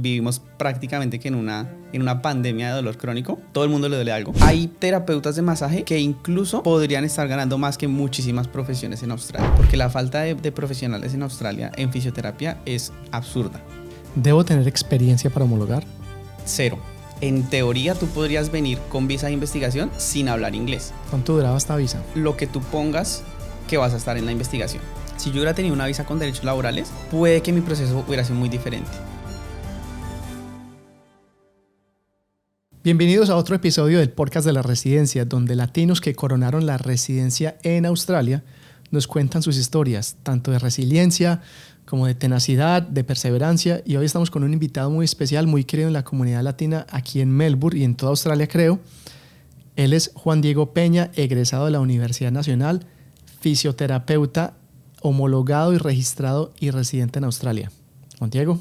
vivimos prácticamente que en una pandemia de dolor crónico. Todo el mundo le duele algo. Hay terapeutas de masaje que incluso podrían estar ganando más que muchísimas profesiones en Australia, porque la falta de profesionales en Australia en fisioterapia es absurda. ¿Debo tener experiencia para homologar? Cero. En teoría tú podrías venir con visa de investigación sin hablar inglés. ¿Cuánto duraba esta visa? Lo que tú pongas que vas a estar en la investigación. Si yo hubiera tenido una visa con derechos laborales, puede que mi proceso hubiera sido muy diferente. Bienvenidos a otro episodio del podcast de la residencia, donde latinos que coronaron la residencia en Australia nos cuentan sus historias, tanto de resiliencia como de tenacidad, de perseverancia. Y hoy estamos con un invitado muy especial, muy querido en la comunidad latina aquí en Melbourne y en toda Australia, creo. Él es Juan Diego Peña, egresado de la Universidad Nacional, fisioterapeuta, homologado y registrado y residente en Australia. Juan Diego.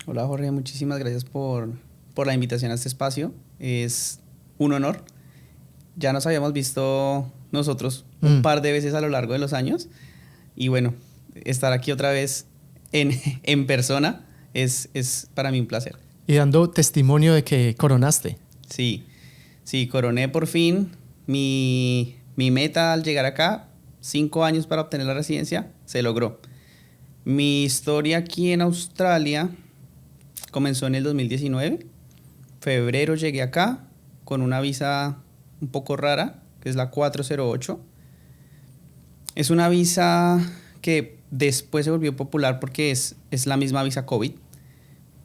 Hola Jorge, muchísimas gracias por la invitación a este espacio. Es un honor. Ya nos habíamos visto nosotros un par de veces a lo largo de los años. Y bueno, estar aquí otra vez en persona es para mí un placer. Y dando testimonio de que coronaste. Sí, coroné por fin. Mi meta al llegar acá, 5 años para obtener la residencia, se logró. Mi historia aquí en Australia comenzó en el 2019. Febrero llegué acá con una visa un poco rara, que es la 408. Es una visa que después se volvió popular porque es la misma visa COVID,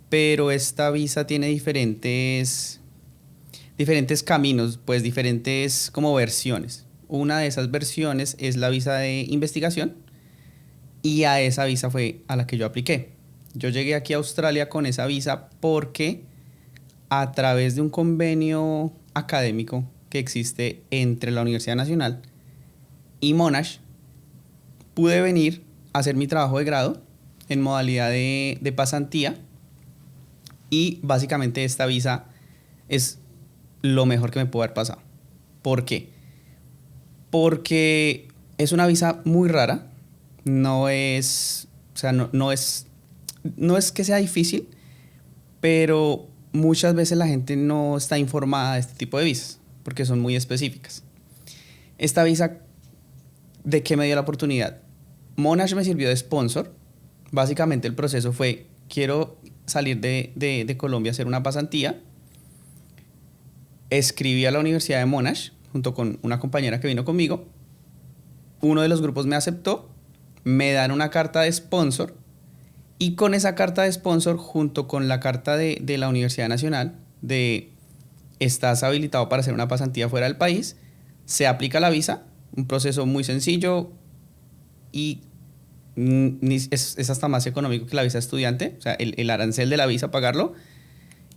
pero esta visa tiene diferentes caminos, pues diferentes como versiones. Una de esas versiones es la visa de investigación y a esa visa fue a la que yo apliqué. Yo llegué aquí a Australia con esa visa porque a través de un convenio académico que existe entre la Universidad Nacional y Monash, pude venir a hacer mi trabajo de grado en modalidad de pasantía y básicamente esta visa es lo mejor que me pudo haber pasado. ¿Por qué? Porque es una visa muy rara, no es que sea difícil, pero muchas veces la gente no está informada de este tipo de visas porque son muy específicas. Esta visa, ¿de qué me dio la oportunidad? Monash me sirvió de sponsor. Básicamente el proceso fue, quiero salir de Colombia a hacer una pasantía. Escribí a la Universidad de Monash junto con una compañera que vino conmigo. Uno de los grupos me aceptó, me dan una carta de sponsor y con esa carta de sponsor junto con la carta de la Universidad Nacional de estás habilitado para hacer una pasantía fuera del país, se aplica la visa, un proceso muy sencillo y es hasta más económico que la visa estudiante, o sea, el arancel de la visa, pagarlo,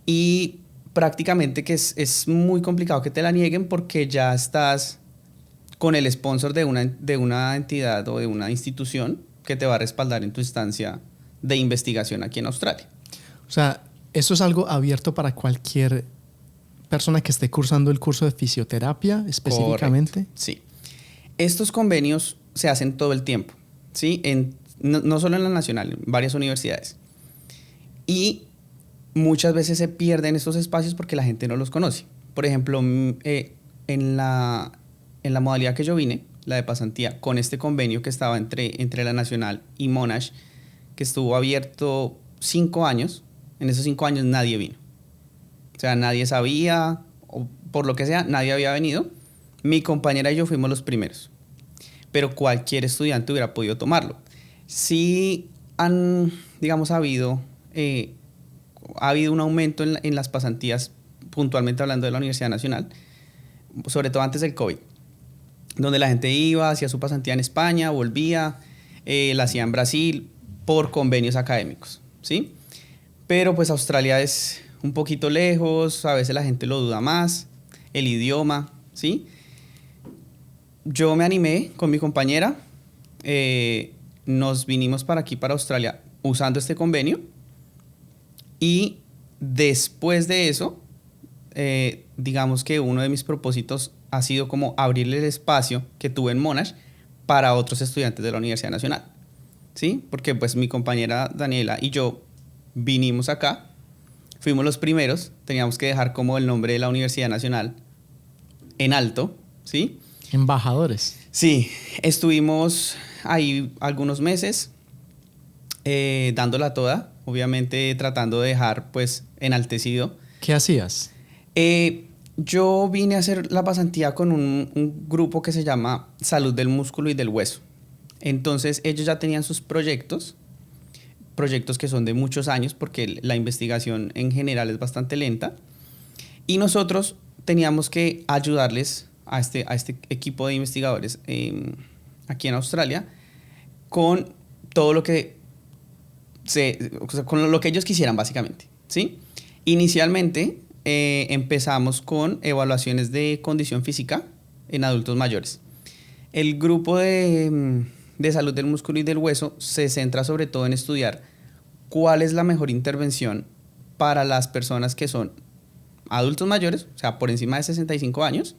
y prácticamente que es muy complicado que te la nieguen porque ya estás con el sponsor de una entidad o de una institución que te va a respaldar en tu estancia de investigación aquí en Australia. O sea, eso es algo abierto para cualquier persona que esté cursando el curso de fisioterapia específicamente. Correcto. Sí. Estos convenios se hacen todo el tiempo, ¿sí? No solo en la nacional, en varias universidades. Y muchas veces se pierden estos espacios porque la gente no los conoce. Por ejemplo, en la modalidad que yo vine, la de pasantía, con este convenio que estaba entre la nacional y Monash, que estuvo abierto 5 años, en esos 5 años nadie vino. O sea, nadie sabía, o por lo que sea, nadie había venido. Mi compañera y yo fuimos los primeros. Pero cualquier estudiante hubiera podido tomarlo. Sí ha habido un aumento en las pasantías, puntualmente hablando de la Universidad Nacional, sobre todo antes del COVID, donde la gente iba, hacía su pasantía en España, volvía, la hacía en Brasil, por convenios académicos, ¿sí? Pero pues Australia es un poquito lejos, a veces la gente lo duda más, el idioma, ¿sí? Yo me animé con mi compañera, nos vinimos para aquí, para Australia, usando este convenio y después de eso, digamos que uno de mis propósitos ha sido como abrirle el espacio que tuve en Monash para otros estudiantes de la Universidad Nacional, ¿sí? Porque pues mi compañera Daniela y yo vinimos acá Fuimos los primeros, teníamos que dejar como el nombre de la Universidad Nacional en alto, ¿sí? Embajadores. Sí, estuvimos ahí algunos meses dándola toda, obviamente tratando de dejar pues enaltecido. ¿Qué hacías? Yo vine a hacer la pasantía con un grupo que se llama Salud del Músculo y del Hueso. Entonces ellos ya tenían sus proyectos que son de muchos años porque la investigación en general es bastante lenta y nosotros teníamos que ayudarles a este equipo de investigadores aquí en Australia con todo lo que con lo que ellos quisieran básicamente, ¿sí? Inicialmente empezamos con evaluaciones de condición física en adultos mayores. El grupo de salud del músculo y del hueso se centra sobre todo en estudiar cuál es la mejor intervención para las personas que son adultos mayores, o sea, por encima de 65 años,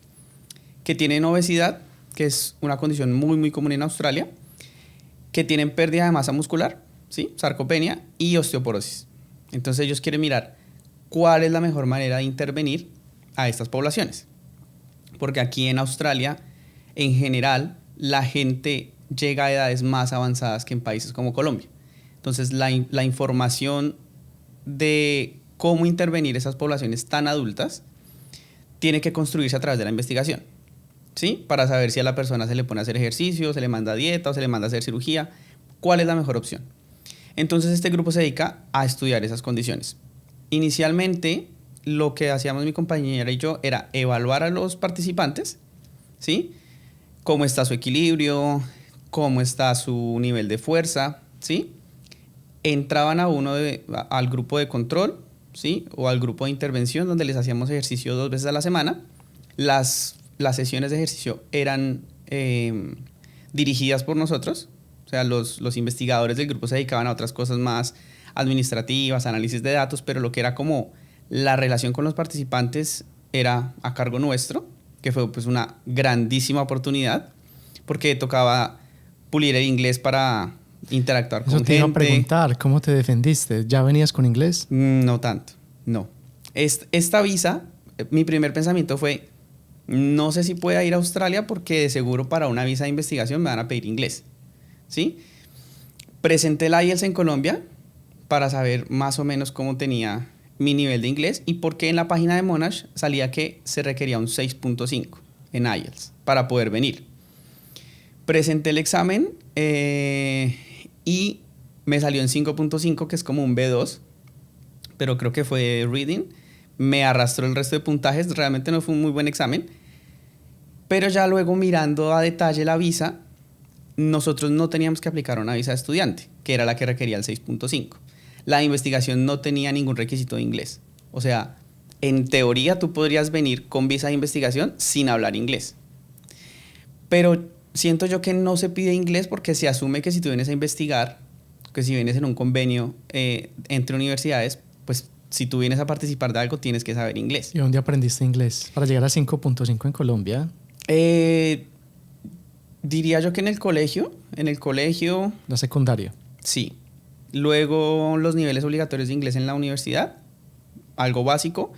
que tienen obesidad, que es una condición muy, muy común en Australia, que tienen pérdida de masa muscular, ¿sí? Sarcopenia y osteoporosis. Entonces ellos quieren mirar cuál es la mejor manera de intervenir a estas poblaciones. Porque aquí en Australia, en general, la gente llega a edades más avanzadas que en países como Colombia. Entonces, la información de cómo intervenir esas poblaciones tan adultas tiene que construirse a través de la investigación, ¿sí? Para saber si a la persona se le pone a hacer ejercicio, se le manda dieta o se le manda a hacer cirugía, cuál es la mejor opción. Entonces, este grupo se dedica a estudiar esas condiciones. Inicialmente, lo que hacíamos mi compañera y yo era evaluar a los participantes, ¿sí? Cómo está su equilibrio, cómo está su nivel de fuerza, ¿sí? Entraban al grupo de control, ¿sí? O al grupo de intervención donde les hacíamos ejercicio 2 veces a la semana. Las sesiones de ejercicio eran dirigidas por nosotros, o sea, los investigadores del grupo se dedicaban a otras cosas más administrativas, análisis de datos, pero lo que era como la relación con los participantes era a cargo nuestro, que fue pues una grandísima oportunidad, porque tocaba pulir el inglés para interactuar con gente. Eso te iba a preguntar, ¿cómo te defendiste? ¿Ya venías con inglés? No tanto, no. Esta visa, mi primer pensamiento fue, no sé si pueda ir a Australia porque de seguro para una visa de investigación me van a pedir inglés, ¿sí? Presenté el IELTS en Colombia para saber más o menos cómo tenía mi nivel de inglés y porque en la página de Monash salía que se requería un 6.5 en IELTS para poder venir. Presenté el examen y me salió en 5.5, que es como un B2, pero creo que fue reading. Me arrastró el resto de puntajes, realmente no fue un muy buen examen. Pero ya luego mirando a detalle la visa, nosotros no teníamos que aplicar una visa de estudiante, que era la que requería el 6.5. La investigación no tenía ningún requisito de inglés. O sea, en teoría tú podrías venir con visa de investigación sin hablar inglés. Pero siento yo que no se pide inglés porque se asume que si tú vienes a investigar, que si vienes en un convenio entre universidades, pues si tú vienes a participar de algo tienes que saber inglés. ¿Y dónde aprendiste inglés? Para llegar a 5.5 en Colombia. Diría yo que en el colegio. La secundaria. Sí. Luego los niveles obligatorios de inglés en la universidad, algo básico.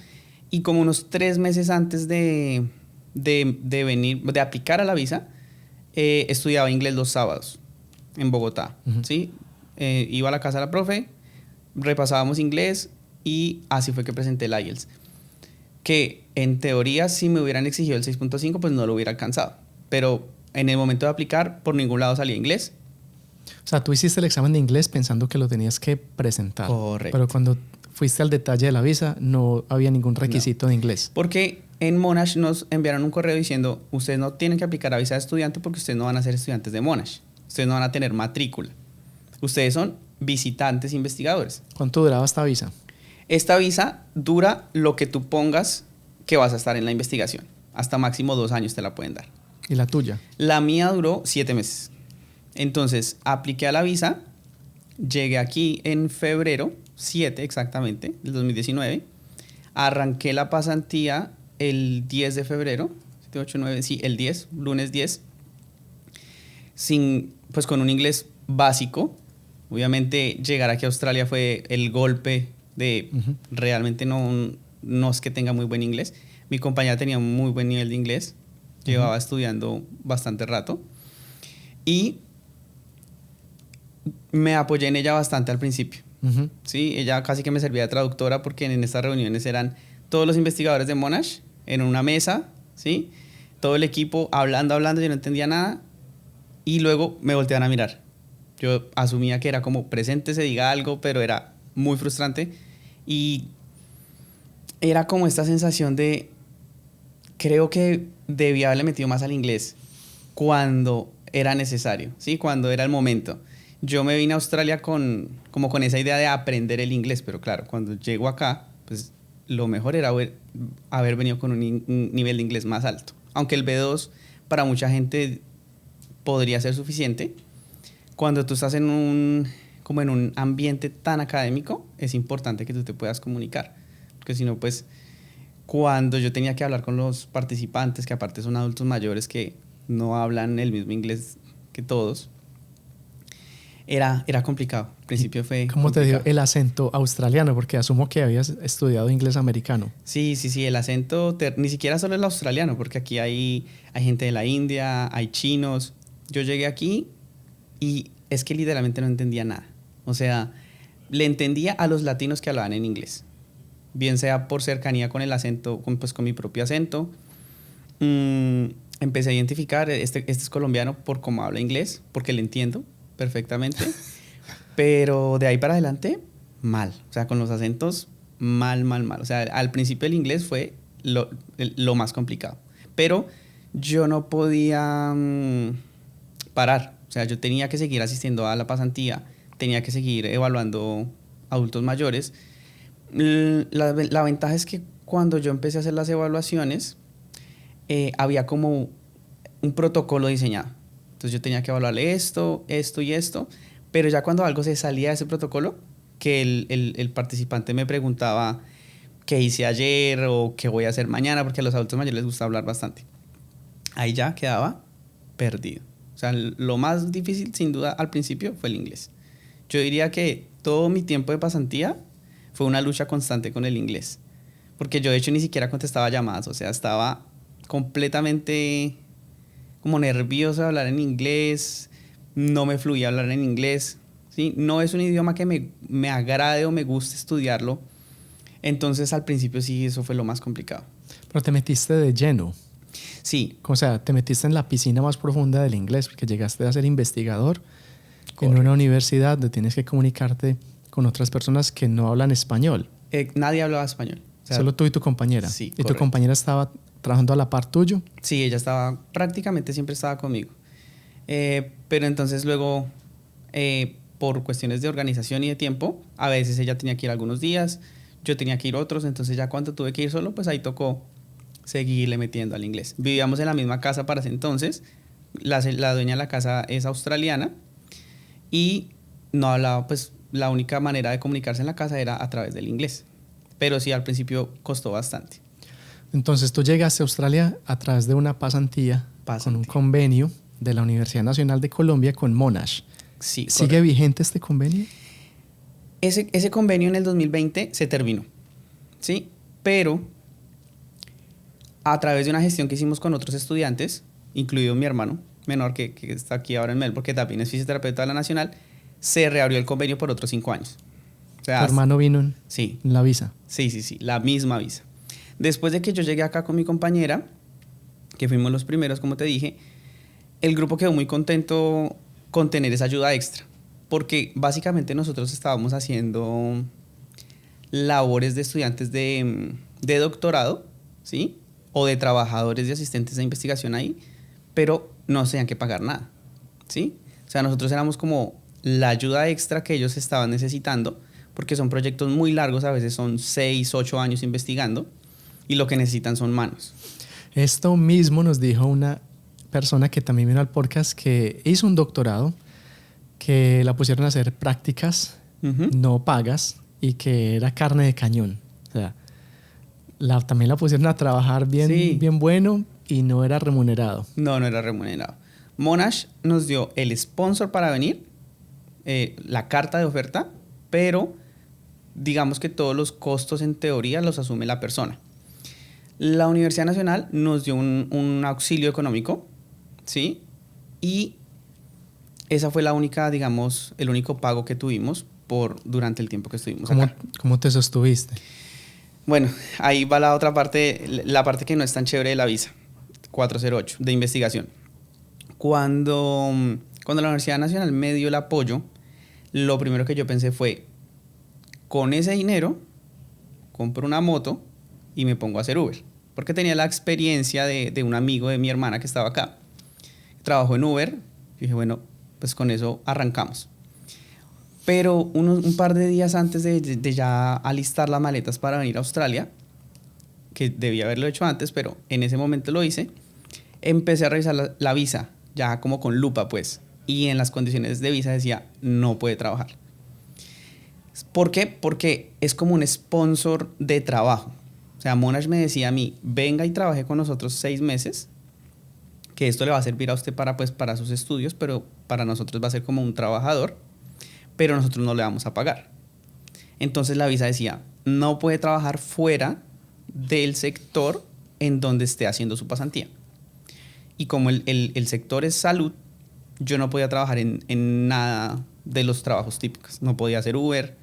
Y como unos 3 meses antes de venir, de aplicar a la visa, estudiaba inglés los sábados en Bogotá. Uh-huh. ¿Sí? Iba a la casa de la profe, repasábamos inglés y así fue que presenté el IELTS. Que en teoría si me hubieran exigido el 6.5 pues no lo hubiera alcanzado. Pero en el momento de aplicar por ningún lado salía inglés. O sea, tú hiciste el examen de inglés pensando que lo tenías que presentar. Correcto. Pero cuando fuiste al detalle de la visa no había ningún requisito de inglés. Porque en Monash nos enviaron un correo diciendo ustedes no tienen que aplicar a visa de estudiante porque ustedes no van a ser estudiantes de Monash. Ustedes no van a tener matrícula. Ustedes son visitantes investigadores. ¿Cuánto duraba esta visa? Esta visa dura lo que tú pongas que vas a estar en la investigación. Hasta máximo 2 años te la pueden dar. ¿Y la tuya? La mía duró 7 meses. Entonces, apliqué a la visa, llegué aquí en febrero 7 exactamente, del 2019. Arranqué la pasantía el 10 de febrero, 7, 8, 9, sí, el 10, lunes 10. Pues con un inglés básico. Obviamente llegar aquí a Australia fue el golpe Realmente no es que tenga muy buen inglés. Mi compañera tenía un muy buen nivel de inglés, llevaba estudiando bastante rato y me apoyé en ella bastante al principio. Sí, ella casi que me servía de traductora porque en estas reuniones eran todos los investigadores de Monash en una mesa, ¿sí? Todo el equipo hablando, yo no entendía nada y luego me volteaban a mirar. Yo asumía que era como presente, se diga algo, pero era muy frustrante y era como esta sensación de creo que debía haberle metido más al inglés cuando era necesario, ¿sí? Cuando era el momento. Yo me vine a Australia como con esa idea de aprender el inglés, pero claro, cuando llego acá, pues lo mejor era haber venido con un nivel de inglés más alto. Aunque el B2 para mucha gente podría ser suficiente, cuando tú estás como en un ambiente tan académico, es importante que tú te puedas comunicar. Porque si no, pues cuando yo tenía que hablar con los participantes, que aparte son adultos mayores que no hablan el mismo inglés que todos, era complicado. Al principio fue ¿Cómo complicado. te dio el acento australiano? Porque asumo que habías estudiado inglés americano. Sí, el acento ni siquiera solo el australiano, porque aquí hay gente de la India, hay chinos. Yo llegué aquí y es que literalmente no entendía nada. O sea, le entendía a los latinos que hablaban en inglés. Bien sea por cercanía con el acento, con mi propio acento. Empecé a identificar, este es colombiano por cómo habla inglés, porque le entiendo perfectamente. Pero de ahí para adelante, mal. O sea, con los acentos, mal. O sea, al principio el inglés fue lo más complicado. Pero yo no podía parar. O sea, yo tenía que seguir asistiendo a la pasantía, tenía que seguir evaluando adultos mayores. La ventaja es que cuando yo empecé a hacer las evaluaciones, había como un protocolo diseñado. Entonces yo tenía que evaluarle esto y esto, pero ya cuando algo se salía de ese protocolo, que el participante me preguntaba qué hice ayer o qué voy a hacer mañana, porque a los adultos mayores les gusta hablar bastante, ahí ya quedaba perdido. O sea, lo más difícil sin duda al principio fue el inglés. Yo diría que todo mi tiempo de pasantía fue una lucha constante con el inglés, porque yo de hecho ni siquiera contestaba llamadas, o sea, estaba completamente como nervioso de hablar en inglés, no me fluía hablar en inglés, ¿sí? No es un idioma que me agrade o me guste estudiarlo, entonces al principio sí, eso fue lo más complicado. Pero te metiste de lleno. Sí. O sea, te metiste en la piscina más profunda del inglés, porque llegaste a ser investigador. Correcto. En una universidad donde tienes que comunicarte con otras personas que no hablan español. Nadie hablaba español. O sea, solo tú y tu compañera. Sí, ¿Y correcto. tu compañera estaba trabajando a la par tuyo? Sí, ella prácticamente siempre estaba conmigo. Pero entonces luego, por cuestiones de organización y de tiempo, a veces ella tenía que ir algunos días, yo tenía que ir otros, entonces ya cuando tuve que ir solo, pues ahí tocó seguirle metiendo al inglés. Vivíamos en la misma casa para ese entonces, la dueña de la casa es australiana y no hablaba, pues la única manera de comunicarse en la casa era a través del inglés. Pero sí, al principio costó bastante. Entonces tú llegaste a Australia a través de una pasantía. Con un convenio de la Universidad Nacional de Colombia con Monash. Sí, ¿Sigue correcto. vigente este convenio? Ese convenio en el 2020 se terminó, ¿sí? Pero a través de una gestión que hicimos con otros estudiantes, incluido mi hermano menor que está aquí ahora en Melbourne, que también es fisioterapeuta de la Nacional, se reabrió el convenio por otros 5 años. O sea, ¿tu hermano vino en la visa? Sí, la misma visa. Después de que yo llegué acá con mi compañera, que fuimos los primeros, como te dije, el grupo quedó muy contento con tener esa ayuda extra, porque básicamente nosotros estábamos haciendo labores de estudiantes de doctorado, ¿sí? O de trabajadores de asistentes de investigación ahí, pero no se tenían que pagar nada, ¿sí? O sea, nosotros éramos como la ayuda extra que ellos estaban necesitando, porque son proyectos muy largos, a veces son 6, 8 años investigando, y lo que necesitan son manos. Esto mismo nos dijo una persona que también vino al podcast que hizo un doctorado, que la pusieron a hacer prácticas no pagas y que era carne de cañón. O sea, también la pusieron a trabajar bien bueno y no era remunerado. No era remunerado. Monash nos dio el sponsor para venir, la carta de oferta, pero digamos que todos los costos en teoría los asume la persona. La Universidad Nacional nos dio un auxilio económico, ¿sí? Y esa fue la única, digamos, el único pago que tuvimos durante el tiempo que estuvimos acá. ¿Cómo te sostuviste? Bueno, ahí va la otra parte, la parte que no es tan chévere de la visa, 408, de investigación. Cuando la Universidad Nacional me dio el apoyo, lo primero que yo pensé fue, con ese dinero, compro una moto y me pongo a hacer Uber. Porque tenía la experiencia de un amigo de mi hermana que estaba acá. Trabajó en Uber. Y dije, bueno, pues con eso arrancamos. Pero un par de días antes de ya alistar las maletas para venir a Australia, que debía haberlo hecho antes, pero en ese momento lo hice, empecé a revisar la visa, ya como con lupa pues, y en las condiciones de visa decía, no puede trabajar. ¿Por qué? Porque es como un sponsor de trabajo. O sea, Monash me decía a mí, venga y trabaje con nosotros 6 meses, que esto le va a servir a usted para sus estudios, pero para nosotros va a ser como un trabajador, pero nosotros no le vamos a pagar. Entonces la visa decía, no puede trabajar fuera del sector en donde esté haciendo su pasantía. Y como el sector es salud, yo no podía trabajar en nada de los trabajos típicos. No podía hacer Uber,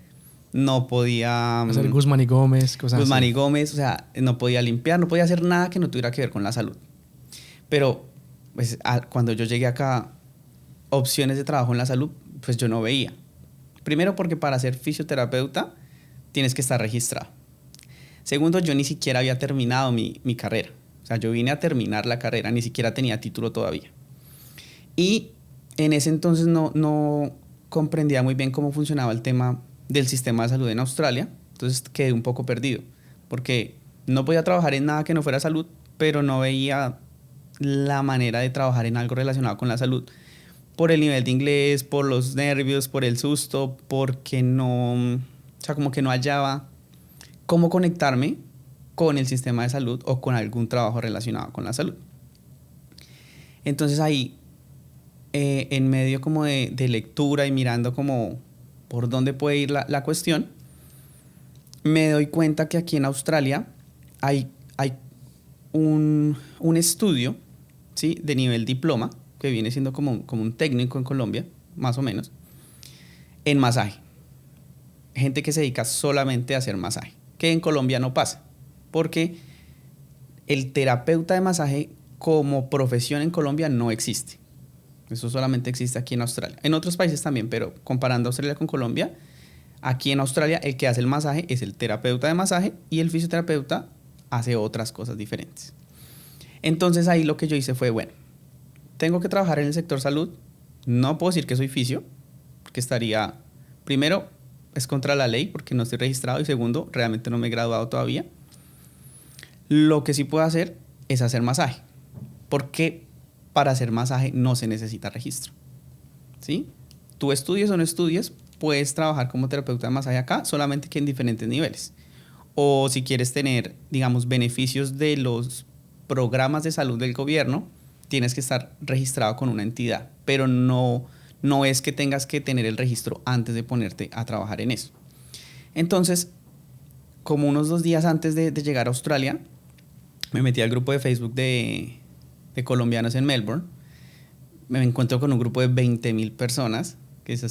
no podía hacer Guzmán y Gómez, cosas Guzmán así. y Gómez, o sea, no podía limpiar, no podía hacer nada que no tuviera que ver con la salud. Pero pues, cuando yo llegué acá, opciones de trabajo en la salud, pues yo no veía. Primero porque para ser fisioterapeuta tienes que estar registrado. Segundo, yo ni siquiera había terminado mi carrera. O sea, yo vine a terminar la carrera, ni siquiera tenía título todavía. Y en ese entonces no comprendía muy bien cómo funcionaba el tema del sistema de salud en Australia. Entonces quedé un poco perdido, porque no podía trabajar en nada que no fuera salud, pero no veía la manera de trabajar en algo relacionado con la salud. Por el nivel de inglés, por los nervios, por el susto, porque o sea, como que no hallaba cómo conectarme con el sistema de salud o con algún trabajo relacionado con la salud. Entonces ahí, en medio como de lectura y mirando como por dónde puede ir la cuestión, me doy cuenta que aquí en Australia hay un estudio, ¿sí?, de nivel diploma, que viene siendo como un técnico en Colombia, más o menos, en masaje. Gente que se dedica solamente a hacer masaje, que en Colombia no pasa, porque el terapeuta de masaje como profesión en Colombia no existe. Eso solamente existe aquí en Australia. En otros países también, pero comparando Australia con Colombia, aquí en Australia el que hace el masaje es el terapeuta de masaje y el fisioterapeuta hace otras cosas diferentes. Entonces ahí lo que yo hice fue, bueno, tengo que trabajar en el sector salud, no puedo decir que soy fisio, porque estaría, primero, es contra la ley porque no estoy registrado, y segundo, realmente no me he graduado todavía. Lo que sí puedo hacer es hacer masaje, porque para hacer masaje no se necesita registro, ¿sí? Tú estudies o no estudies, puedes trabajar como terapeuta de masaje acá, solamente que en diferentes niveles. O si quieres tener, digamos, beneficios de los programas de salud del gobierno, tienes que estar registrado con una entidad, pero no es que tengas que tener el registro antes de ponerte a trabajar en eso. Entonces, como unos 2 días antes de llegar a Australia, me metí al grupo de Facebook de colombianos en Melbourne. Me encuentro con un grupo de 20,000 personas, que yo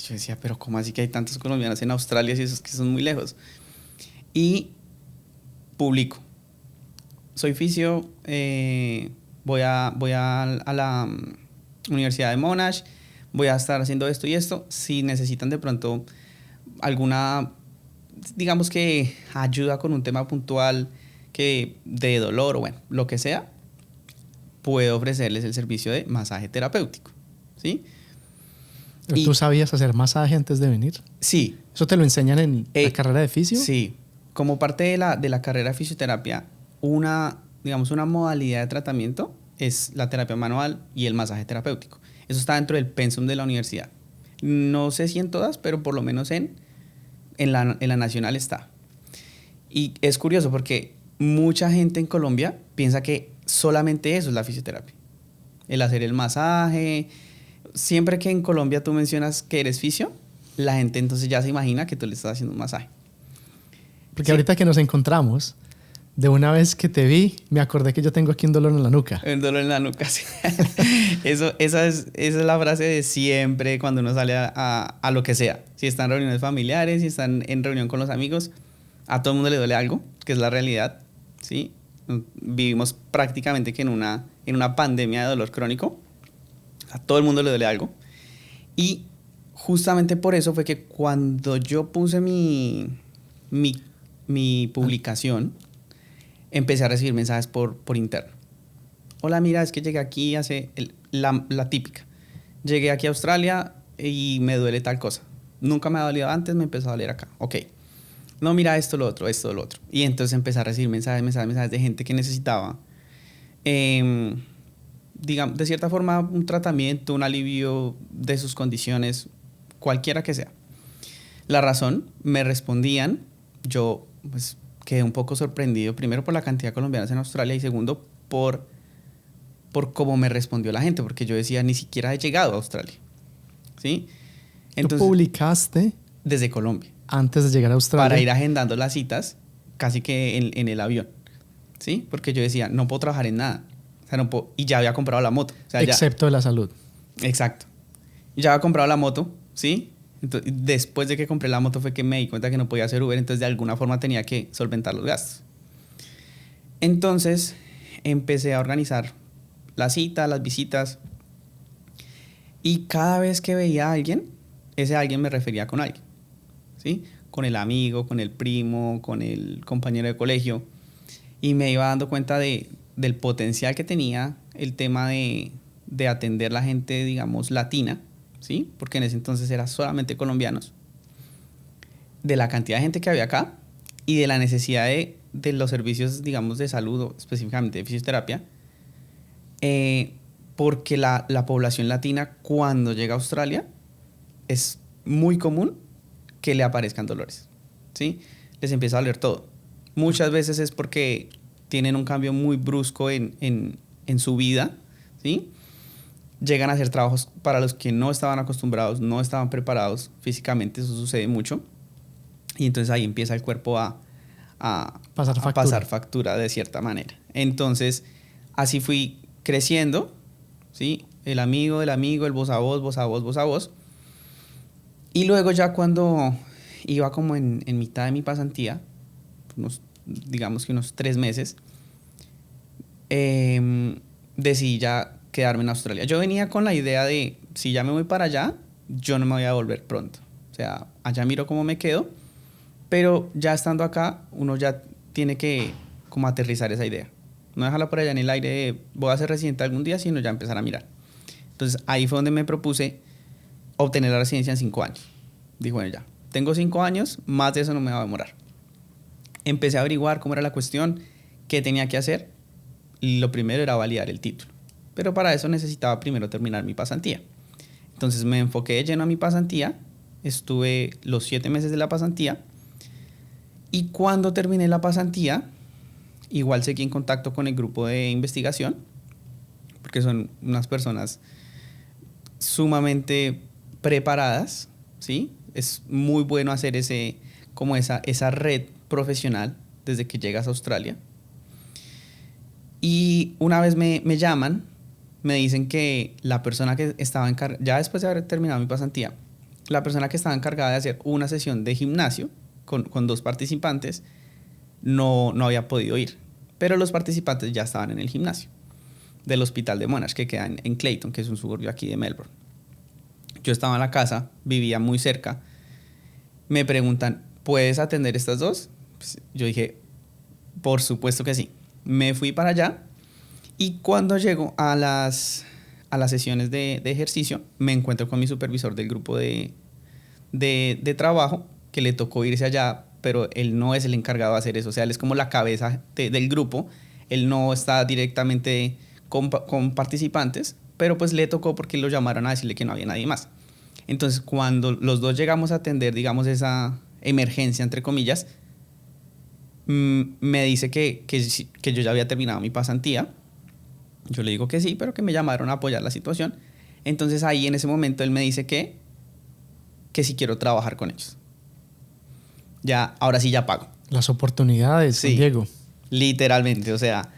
decía, pero ¿cómo así que hay tantos colombianos en Australia si esos que son muy lejos? Y publico, soy fisio, voy a la Universidad de Monash, voy a estar haciendo esto y esto. Si necesitan de pronto alguna, digamos que ayuda con un tema puntual que de dolor o bueno, lo que sea, puedo ofrecerles el servicio de masaje terapéutico, ¿sí? ¿Tú sabías hacer masaje antes de venir? Sí. ¿Eso te lo enseñan en la carrera de fisio? Sí. Como parte de la carrera de fisioterapia, una modalidad de tratamiento es la terapia manual y el masaje terapéutico. Eso está dentro del pensum de la universidad. No sé si en todas, pero por lo menos en la nacional está. Y es curioso porque mucha gente en Colombia piensa que solamente eso es la fisioterapia. El hacer el masaje. Siempre que en Colombia tú mencionas que eres fisio, la gente entonces ya se imagina que tú le estás haciendo un masaje. Porque Sí. ahorita que nos encontramos, de una vez que te vi, me acordé que yo tengo aquí un dolor en la nuca. Un dolor en la nuca, sí. Esa es la frase de siempre cuando uno sale a lo que sea. Si está en reuniones familiares, si están en reunión con los amigos, a todo el mundo le duele algo, que es la realidad, ¿sí? Vivimos prácticamente que en una pandemia de dolor crónico. A todo el mundo le duele algo. Y justamente por eso fue que cuando yo puse mi publicación, empecé a recibir mensajes por interno. Hola, mira, es que llegué aquí la típica. Llegué aquí a Australia y me duele tal cosa. Nunca me ha dolido antes, me empezó a doler acá. Ok. No, mira esto, lo otro, esto, lo otro. Y entonces empecé a recibir mensajes de gente que necesitaba, digamos, de cierta forma, un tratamiento, un alivio de sus condiciones, cualquiera que sea. La razón, me respondían, yo pues quedé un poco sorprendido, primero por la cantidad de colombianos en Australia y segundo por cómo me respondió la gente, porque yo decía, ni siquiera he llegado a Australia, ¿sí? Tú publicaste desde Colombia, antes de llegar a Australia. para ir agendando las citas casi que en el avión, ¿sí? Porque yo decía, no puedo trabajar en nada, o sea, no puedo, y ya había comprado la moto. O sea, excepto de la salud. Exacto. Ya había comprado la moto, ¿sí? Entonces, después de que compré la moto fue que me di cuenta que no podía hacer Uber, entonces de alguna forma tenía que solventar los gastos. Entonces empecé a organizar las citas, las visitas, y cada vez que veía a alguien, ese alguien me refería con alguien, ¿sí? Con el amigo, con el primo, con el compañero de colegio, y me iba dando cuenta del potencial que tenía el tema de atender la gente, digamos, latina, ¿sí? Porque en ese entonces era solamente colombianos, de la cantidad de gente que había acá y de la necesidad de los servicios, digamos, de salud, o específicamente de fisioterapia, porque la población latina cuando llega a Australia es muy común que le aparezcan dolores, ¿sí? Les empieza a doler todo. Muchas veces es porque tienen un cambio muy brusco en su vida, ¿sí? Llegan a hacer trabajos para los que no estaban acostumbrados, no estaban preparados físicamente, eso sucede mucho. Y entonces ahí empieza el cuerpo a pasar factura de cierta manera. Entonces, así fui creciendo, ¿sí? El amigo del amigo, el voz a voz, voz a voz, voz a voz. Y luego ya cuando iba como en mitad de mi pasantía, digamos que unos 3 meses, decidí ya quedarme en Australia. Yo venía con la idea de, si ya me voy para allá, yo no me voy a volver pronto. O sea, allá miro cómo me quedo, pero ya estando acá, uno ya tiene que como aterrizar esa idea. No dejarla por allá en el aire de, voy a ser residente algún día, sino ya empezar a mirar. Entonces, ahí fue donde me propuse obtener la residencia en 5 años. Dije, bueno, ya, tengo 5 años, más de eso no me va a demorar. Empecé a averiguar cómo era la cuestión, qué tenía que hacer. Y lo primero era validar el título. Pero para eso necesitaba primero terminar mi pasantía. Entonces me enfoqué de lleno a mi pasantía. Estuve los 7 meses de la pasantía. Y cuando terminé la pasantía, igual seguí en contacto con el grupo de investigación, porque son unas personas sumamente preparadas, ¿sí? Es muy bueno hacer esa red profesional desde que llegas a Australia. Y una vez me llaman, me dicen que la persona que estaba encargada, ya después de haber terminado mi pasantía, la persona que estaba encargada de hacer una sesión de gimnasio con 2 participantes no había podido ir. Pero los participantes ya estaban en el gimnasio del hospital de Monash, que queda en Clayton, que es un suburbio aquí de Melbourne. Yo estaba en la casa, vivía muy cerca. Me preguntan, ¿puedes atender estas 2? Pues yo dije, por supuesto que sí. Me fui para allá y cuando llego a las sesiones de ejercicio, me encuentro con mi supervisor del grupo de trabajo, que le tocó irse allá, pero él no es el encargado de hacer eso. O sea, él es como la cabeza del grupo. Él no está directamente con participantes, pero pues le tocó porque lo llamaron a decirle que no había nadie más. Entonces, cuando los 2 llegamos a atender, digamos, esa emergencia, entre comillas, me dice que yo ya había terminado mi pasantía. Yo le digo que sí, pero que me llamaron a apoyar la situación. Entonces ahí en ese momento él me dice que si quiero trabajar con ellos. Ya, ahora sí ya pago. Las oportunidades, Juan Sí, Diego. literalmente, o sea,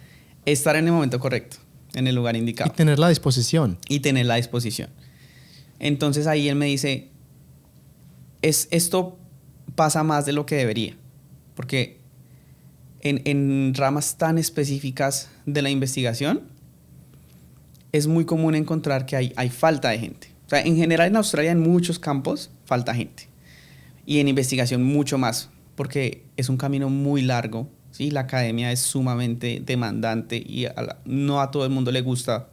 estar en el momento correcto, en el lugar Y indicado tener la disposición. y tener la disposición. Entonces ahí él me dice, esto pasa más de lo que debería, porque en ramas tan específicas de la investigación es muy común encontrar que hay falta de gente. O sea, en general en Australia en muchos campos falta gente y en investigación mucho más, porque es un camino muy largo, ¿sí? La academia es sumamente demandante y no a todo el mundo le gusta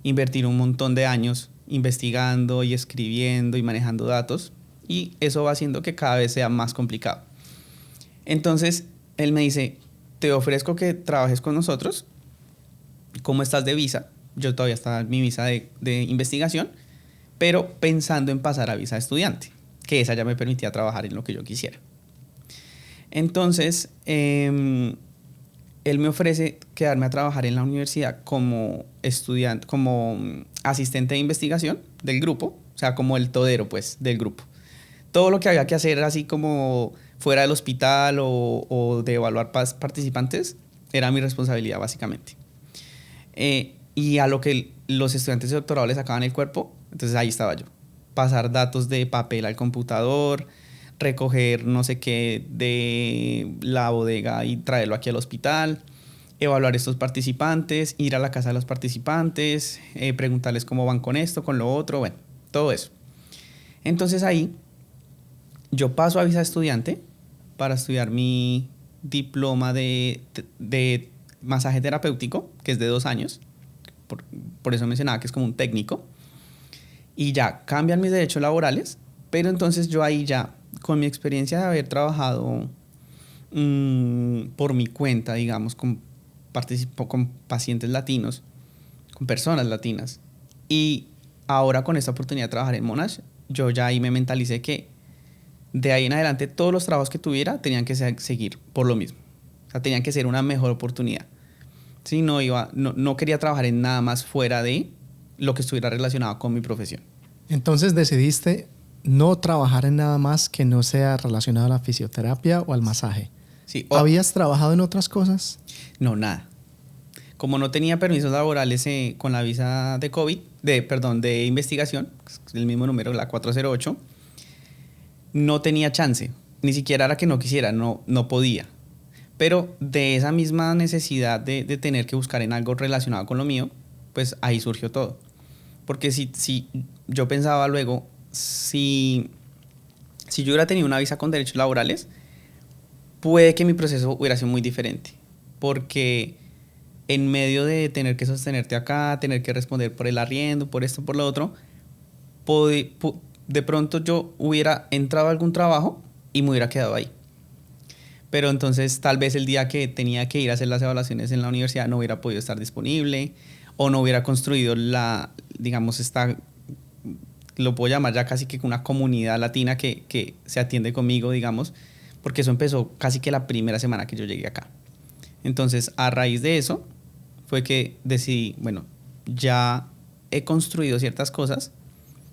invertir un montón de años investigando y escribiendo y manejando datos, y eso va haciendo que cada vez sea más complicado. Entonces, él me dice, te ofrezco que trabajes con nosotros. ¿Cómo estás de visa? Yo todavía estaba en mi visa de investigación, pero pensando en pasar a visa de estudiante, que esa ya me permitía trabajar en lo que yo quisiera. Entonces, él me ofrece quedarme a trabajar en la universidad como estudiante, como asistente de investigación del grupo, o sea, como el todero, pues, del grupo. Todo lo que había que hacer, así como fuera del hospital o de evaluar participantes, era mi responsabilidad, básicamente. Y a lo que los estudiantes de doctorado les sacaban el cuerpo, entonces ahí estaba yo. Pasar datos de papel al computador, recoger no sé qué de la bodega y traerlo aquí al hospital, evaluar estos participantes, ir a la casa de los participantes, preguntarles cómo van con esto, con lo otro, bueno, todo eso. Entonces ahí yo paso a visa de estudiante para estudiar mi diploma de masaje terapéutico, que es de 2 años, por eso mencionaba que es como un técnico, y ya cambian mis derechos laborales, pero entonces yo ahí ya, con mi experiencia de haber trabajado por mi cuenta, digamos, con pacientes latinos, con personas latinas, y ahora con esta oportunidad de trabajar en Monash, yo ya ahí me mentalicé que de ahí en adelante todos los trabajos que tuviera tenían que seguir por lo mismo. O sea, tenían que ser una mejor oportunidad. Sí, no quería trabajar en nada más fuera de lo que estuviera relacionado con mi profesión. Entonces decidiste no trabajar en nada más que no sea relacionado a la fisioterapia o al masaje. Sí, ¿Habías trabajado en otras cosas? No, nada. Como no tenía permisos laborales con la visa de COVID, de investigación, el mismo número, la 408, no tenía chance. Ni siquiera era que no quisiera, no podía. Pero de esa misma necesidad de tener que buscar en algo relacionado con lo mío, pues ahí surgió todo. Porque si yo pensaba luego, si yo hubiera tenido una visa con derechos laborales, puede que mi proceso hubiera sido muy diferente. Porque en medio de tener que sostenerte acá, tener que responder por el arriendo, por esto, por lo otro, de pronto yo hubiera entrado a algún trabajo y me hubiera quedado ahí. Pero entonces tal vez el día que tenía que ir a hacer las evaluaciones en la universidad no hubiera podido estar disponible o no hubiera construido lo puedo llamar ya casi que una comunidad latina que se atiende conmigo, digamos, porque eso empezó casi que la primera semana que yo llegué acá. Entonces, a raíz de eso fue que decidí, bueno, ya he construido ciertas cosas,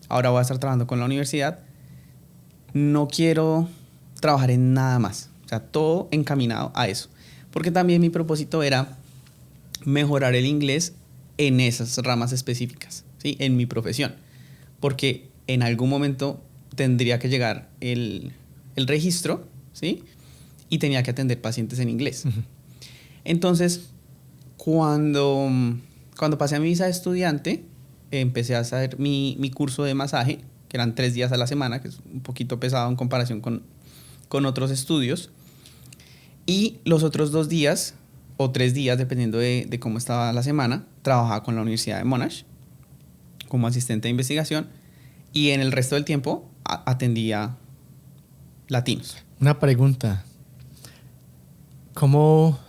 ahora voy a estar trabajando con la universidad, no quiero trabajar en nada más. O sea, todo encaminado a eso. Porque también mi propósito era mejorar el inglés en esas ramas específicas, ¿sí? En mi profesión. Porque en algún momento tendría que llegar el registro, ¿sí? Y tenía que atender pacientes en inglés. Uh-huh. Entonces, cuando pasé a mi visa de estudiante, empecé a hacer mi curso de masaje, que eran 3 días a la semana, que es un poquito pesado en comparación con otros estudios, y los otros 2 días o 3 días, dependiendo de cómo estaba la semana, trabajaba con la Universidad de Monash como asistente de investigación, y en el resto del tiempo atendía latinos. Una pregunta, ¿cómo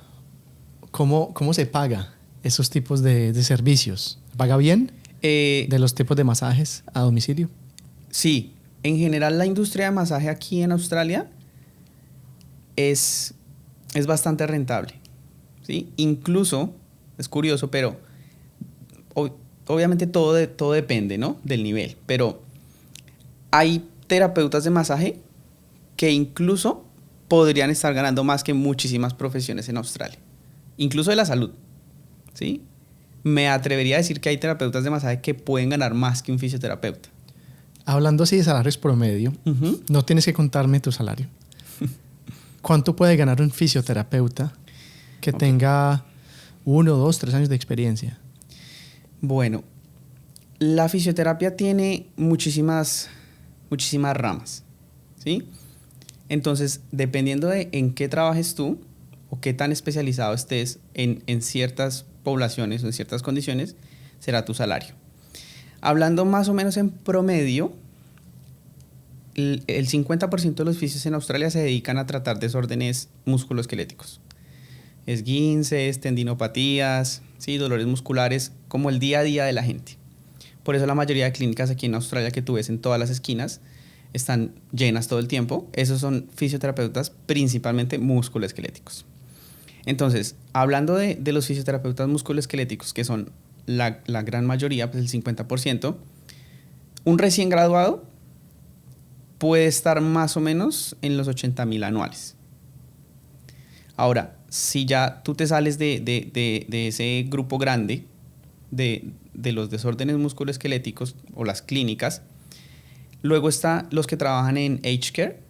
se paga esos tipos de servicios? ¿Paga bien de los tipos de masajes a domicilio? Sí, en general la industria de masaje aquí en Australia es bastante rentable, ¿sí? Incluso, es curioso, pero obviamente todo depende, ¿no? Del nivel, pero hay terapeutas de masaje que incluso podrían estar ganando más que muchísimas profesiones en Australia, incluso de la salud, ¿sí? Me atrevería a decir que hay terapeutas de masaje que pueden ganar más que un fisioterapeuta. Hablando así de salarios promedio, no tienes que contarme tu salario. ¿Cuánto puede ganar un fisioterapeuta que tenga 1, 2, 3 años de experiencia? Bueno, la fisioterapia tiene muchísimas ramas, ¿sí? Entonces, dependiendo de en qué trabajes tú o qué tan especializado estés en ciertas poblaciones o en ciertas condiciones, será tu salario. Hablando más o menos en promedio, el 50% de los fisios en Australia se dedican a tratar desórdenes musculoesqueléticos. Esguinces, tendinopatías, ¿sí? Dolores musculares, como el día a día de la gente. Por eso la mayoría de clínicas aquí en Australia que tú ves en todas las esquinas están llenas todo el tiempo. Esos son fisioterapeutas principalmente musculoesqueléticos. Entonces, hablando de los fisioterapeutas musculoesqueléticos, que son la gran mayoría, pues el 50%, un recién graduado puede estar más o menos en los 80,000 anuales. Ahora, si ya tú te sales de ese grupo grande de los desórdenes musculoesqueléticos o las clínicas, luego están los que trabajan en aged care,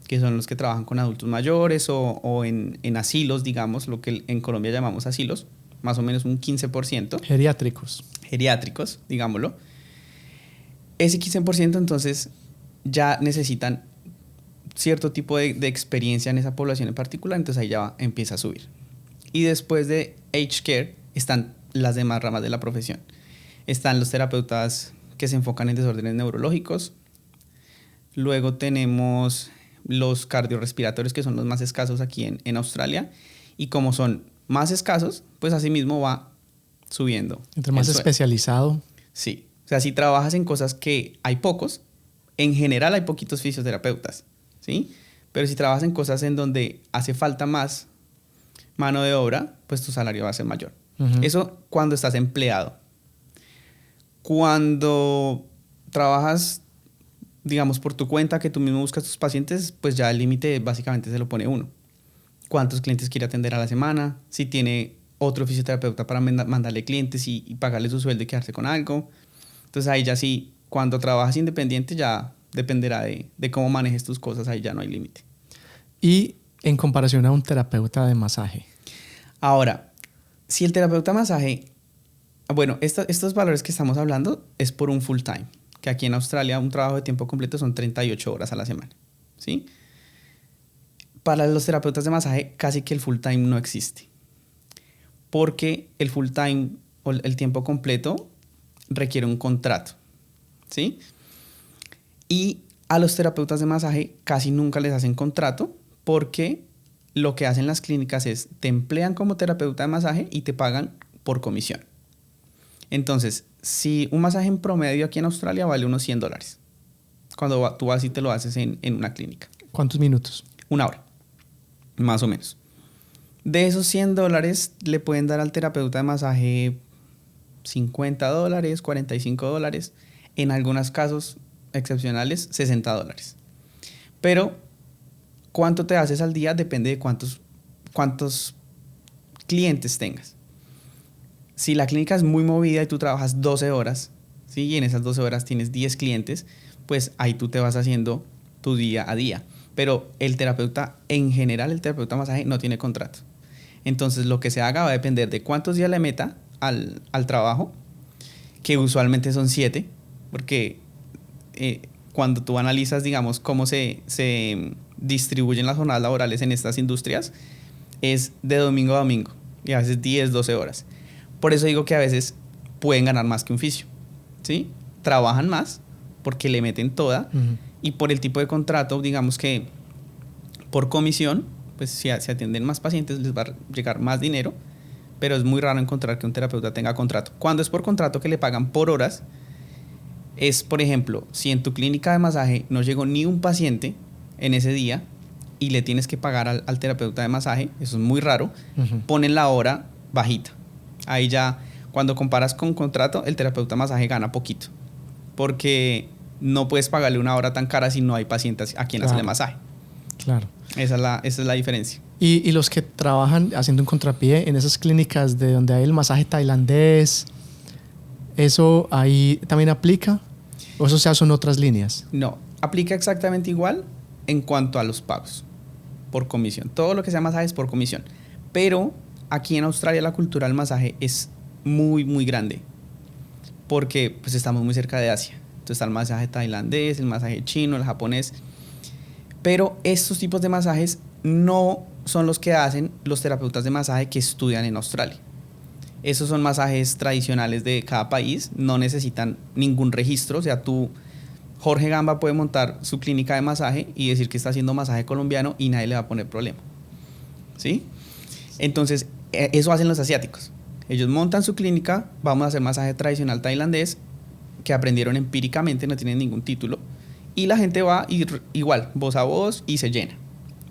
que son los que trabajan con adultos mayores o en asilos, digamos, lo que en Colombia llamamos asilos, más o menos un 15%. Geriátricos, digámoslo. Ese 15% entonces ya necesitan cierto tipo de experiencia en esa población en particular, entonces ahí ya empieza a subir. Y después de aged care están las demás ramas de la profesión. Están los terapeutas que se enfocan en desórdenes neurológicos. Luego tenemos los cardiorrespiratorios, que son los más escasos aquí en Australia. Y como son más escasos, pues así mismo va subiendo. Entre más especializado. Sí. O sea, si trabajas en cosas que hay pocos, en general hay poquitos fisioterapeutas, ¿sí? Pero si trabajas en cosas en donde hace falta más mano de obra, pues tu salario va a ser mayor. Eso cuando estás empleado. Cuando trabajas, digamos, por tu cuenta, que tú mismo buscas tus pacientes, pues ya el límite básicamente se lo pone uno. ¿Cuántos clientes quiere atender a la semana? Si tiene otro fisioterapeuta para mandarle clientes y pagarle su sueldo y quedarse con algo. Entonces ahí ya sí, cuando trabajas independiente ya dependerá de cómo manejes tus cosas, ahí ya no hay límite. Y en comparación a un terapeuta de masaje. Ahora, si el terapeuta de masaje, bueno, estos valores que estamos hablando es por un full time, que aquí en Australia un trabajo de tiempo completo son 38 horas a la semana, ¿sí? Para los terapeutas de masaje casi que el full time no existe, porque el full time o el tiempo completo requiere un contrato, ¿sí? Y a los terapeutas de masaje casi nunca les hacen contrato, porque lo que hacen las clínicas es te emplean como terapeuta de masaje y te pagan por comisión. Entonces, si un masaje en promedio aquí en Australia vale unos $100, cuando tú vas y te lo haces en una clínica. ¿Cuántos minutos? 1 hora, más o menos. De esos $100 le pueden dar al terapeuta de masaje $50, $45, en algunos casos excepcionales $60. Pero cuánto te haces al día depende de cuántos clientes tengas. Si la clínica es muy movida y tú trabajas 12 horas, ¿sí? Y en esas 12 horas tienes 10 clientes, pues ahí tú te vas haciendo tu día a día. Pero el terapeuta, en general, el terapeuta de masaje no tiene contrato. Entonces lo que se haga va a depender de cuántos días le meta al trabajo, que usualmente son 7, porque cuando tú analizas, digamos, cómo se distribuyen las jornadas laborales en estas industrias, es de domingo a domingo, y a veces 10, 12 horas. Por eso digo que a veces pueden ganar más que un fisio, ¿sí? Trabajan más porque le meten toda, y por el tipo de contrato, digamos que por comisión, pues si atienden más pacientes les va a llegar más dinero, pero es muy raro encontrar que un terapeuta tenga contrato. Cuando es por contrato que le pagan por horas, es, por ejemplo, si en tu clínica de masaje no llegó ni un paciente en ese día y le tienes que pagar al terapeuta de masaje, eso es muy raro, ponen la hora bajita. Ahí ya, cuando comparas con contrato, el terapeuta de masaje gana poquito, porque no puedes pagarle una hora tan cara si no hay pacientes a quien hacerle masaje. Claro. Esa es la diferencia. Y los que trabajan haciendo un contrapié en esas clínicas de donde hay el masaje tailandés, ¿eso ahí también aplica? ¿O eso ya son otras líneas? No, aplica exactamente igual en cuanto a los pagos por comisión. Todo lo que sea masaje es por comisión. Pero aquí en Australia la cultura del masaje es muy, muy grande. Porque pues estamos muy cerca de Asia. Entonces está el masaje tailandés, el masaje chino, el japonés. Pero estos tipos de masajes no son los que hacen los terapeutas de masaje que estudian en Australia. Esos son masajes tradicionales de cada país, no necesitan ningún registro. O sea, Jorge Gamba puede montar su clínica de masaje y decir que está haciendo masaje colombiano y nadie le va a poner problema. ¿Sí? Entonces, eso hacen los asiáticos. Ellos montan su clínica, vamos a hacer masaje tradicional tailandés, que aprendieron empíricamente, no tienen ningún título, y la gente va igual, voz a voz, y se llena.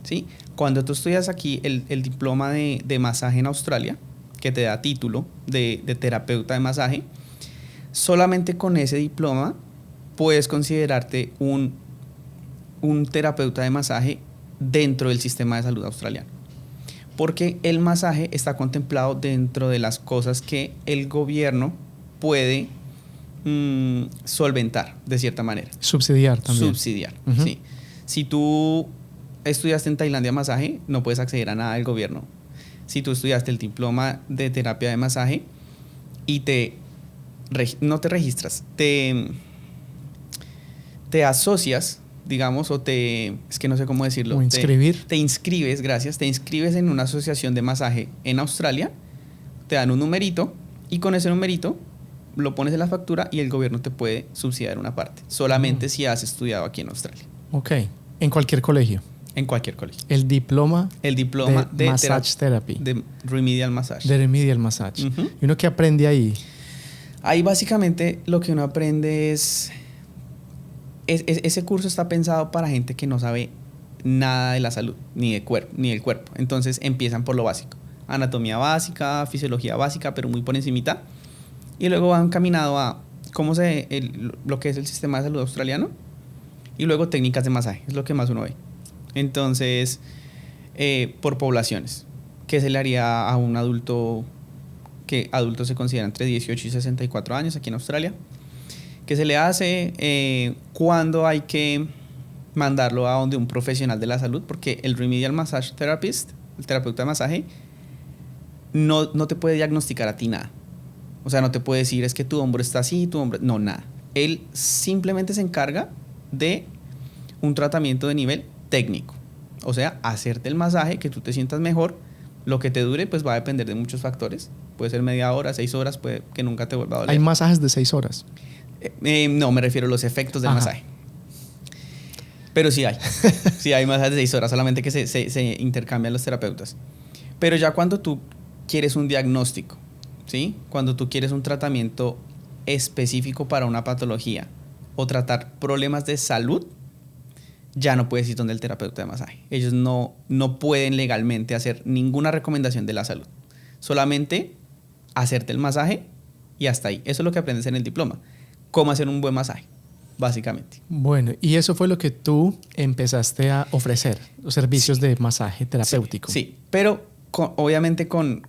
¿Sí? Cuando tú estudias aquí el diploma de masaje en Australia, que te da título de terapeuta de masaje, solamente con ese diploma puedes considerarte un terapeuta de masaje dentro del sistema de salud australiano. Porque el masaje está contemplado dentro de las cosas que el gobierno puede solventar de cierta manera. Subsidiar también. Subsidiar, sí. Si tú estudiaste en Tailandia masaje, no puedes acceder a nada del gobierno. Si tú estudiaste el diploma de terapia de masaje y no te registras, te asocias, digamos, es que no sé cómo decirlo. O inscribir. Te inscribes, gracias, te inscribes en una asociación de masaje en Australia, te dan un numerito y con ese numerito lo pones en la factura y el gobierno te puede subsidiar una parte, solamente si has estudiado aquí en Australia. Ok, en cualquier colegio. En cualquier colegio. El diploma de Massage Therapy. De Remedial Massage. De Remedial Massage. ¿Y uno qué aprende ahí? Ahí básicamente lo que uno aprende es ese curso está pensado para gente que no sabe nada de la salud, ni del cuerpo. Entonces empiezan por lo básico. Anatomía básica, fisiología básica, pero muy por encimita. Y luego van caminado a lo que es el sistema de salud australiano. Y luego técnicas de masaje, es lo que más uno ve. Entonces, por poblaciones, ¿qué se le haría a un adulto? Que adultos se consideran entre 18 y 64 años aquí en Australia. ¿Qué se le hace? ¿Cuándo hay que mandarlo a donde un profesional de la salud? Porque el Remedial Massage Therapist, el terapeuta de masaje, no te puede diagnosticar a ti nada. O sea, no te puede decir es que tu hombro está así, tu hombro... No, nada. Él simplemente se encarga de un tratamiento de nivel técnico. O sea, hacerte el masaje, que tú te sientas mejor. Lo que te dure, pues va a depender de muchos factores. Puede ser media hora, 6 horas, puede que nunca te vuelva a doler. ¿Hay masajes de 6 horas? No, me refiero a los efectos del masaje. Pero sí hay. Sí hay masajes de 6 horas, solamente que se intercambian los terapeutas. Pero ya cuando tú quieres un diagnóstico, ¿sí? Cuando tú quieres un tratamiento específico para una patología o tratar problemas de salud, ya no puedes ir donde el terapeuta de masaje. Ellos no pueden legalmente hacer ninguna recomendación de la salud. Solamente hacerte el masaje y hasta ahí. Eso es lo que aprendes en el diploma. Cómo hacer un buen masaje, básicamente. Bueno, y eso fue lo que tú empezaste a ofrecer, los servicios de masaje terapéutico. Sí, pero obviamente con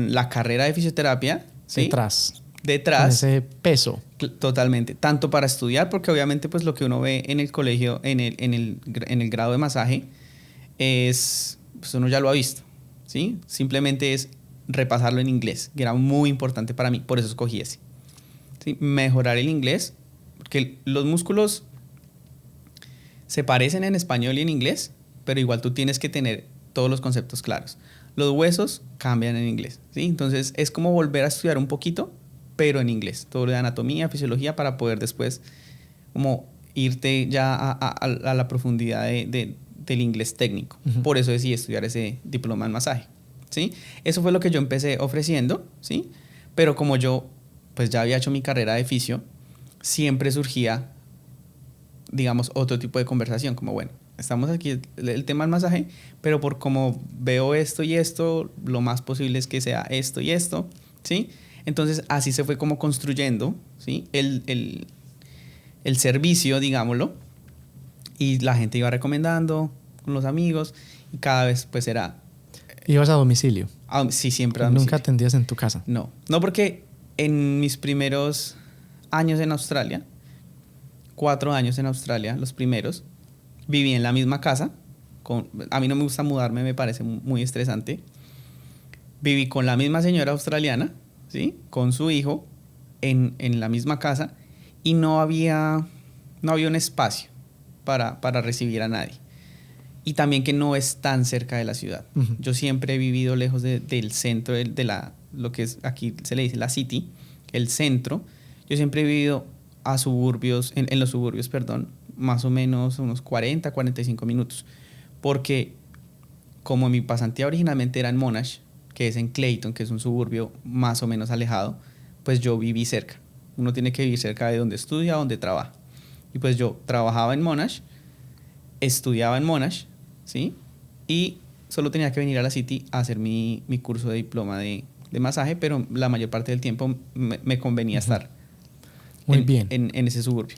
la carrera de fisioterapia. ¿Sí? Detrás. Con ese peso. Totalmente. Tanto para estudiar, porque obviamente pues lo que uno ve en el colegio, en el grado de masaje, es, pues uno ya lo ha visto, ¿sí? Simplemente es repasarlo en inglés, que era muy importante para mí, por eso escogí ese. ¿Sí? Mejorar el inglés, porque los músculos se parecen en español y en inglés, pero igual tú tienes que tener todos los conceptos claros. Los huesos cambian en inglés, ¿sí? Entonces es como volver a estudiar un poquito, pero en inglés. Todo lo de anatomía, fisiología, para poder después como irte ya a la profundidad del inglés técnico. Por eso decidí estudiar ese diploma en masaje, ¿sí? Eso fue lo que yo empecé ofreciendo, ¿sí? Pero como yo pues ya había hecho mi carrera de fisio, siempre surgía, digamos, otro tipo de conversación, como bueno, estamos aquí, el tema del masaje, pero por como veo esto y esto, lo más posible es que sea esto y esto, ¿sí? Entonces así se fue como construyendo, ¿sí? el servicio, digámoslo, y la gente iba recomendando, con los amigos y cada vez pues era... ¿Ibas a domicilio? Sí, siempre a domicilio. ¿Nunca atendías en tu casa? No, no porque en mis primeros años en Australia, 4 años en Australia, los primeros, viví en la misma casa. A mí no me gusta mudarme, me parece muy estresante. Viví con la misma señora australiana, ¿sí? Con su hijo en la misma casa y no había un espacio para recibir a nadie. Y también que no es tan cerca de la ciudad. Uh-huh. Yo siempre he vivido lejos del centro, lo que es aquí se le dice la city, el centro. Yo siempre he vivido a suburbios, en los suburbios, perdón, más o menos unos 45 minutos. Porque como mi pasantía originalmente era en Monash, que es en Clayton, que es un suburbio más o menos alejado, pues yo viví cerca. Uno tiene que vivir cerca de donde estudia, donde trabaja. Y pues yo trabajaba en Monash, estudiaba en Monash, ¿sí? Y solo tenía que venir a la City a hacer mi curso de diploma de masaje, pero la mayor parte del tiempo me convenía estar Muy bien. En ese suburbio.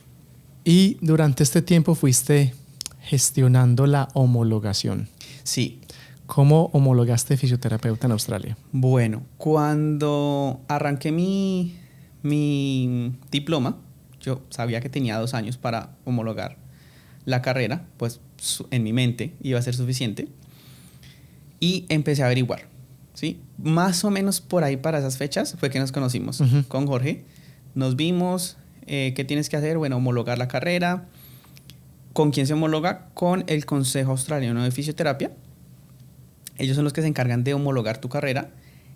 Y durante este tiempo fuiste gestionando la homologación. Sí. ¿Cómo homologaste fisioterapeuta en Australia? Bueno, cuando arranqué mi diploma, yo sabía que tenía 2 años para homologar la carrera, pues en mi mente iba a ser suficiente. Y empecé a averiguar, ¿sí? Más o menos por ahí para esas fechas fue que nos conocimos con Jorge. Nos vimos, ¿qué tienes que hacer? Bueno, homologar la carrera. ¿Con quién se homologa? Con el Consejo Australiano de Fisioterapia. Ellos son los que se encargan de homologar tu carrera,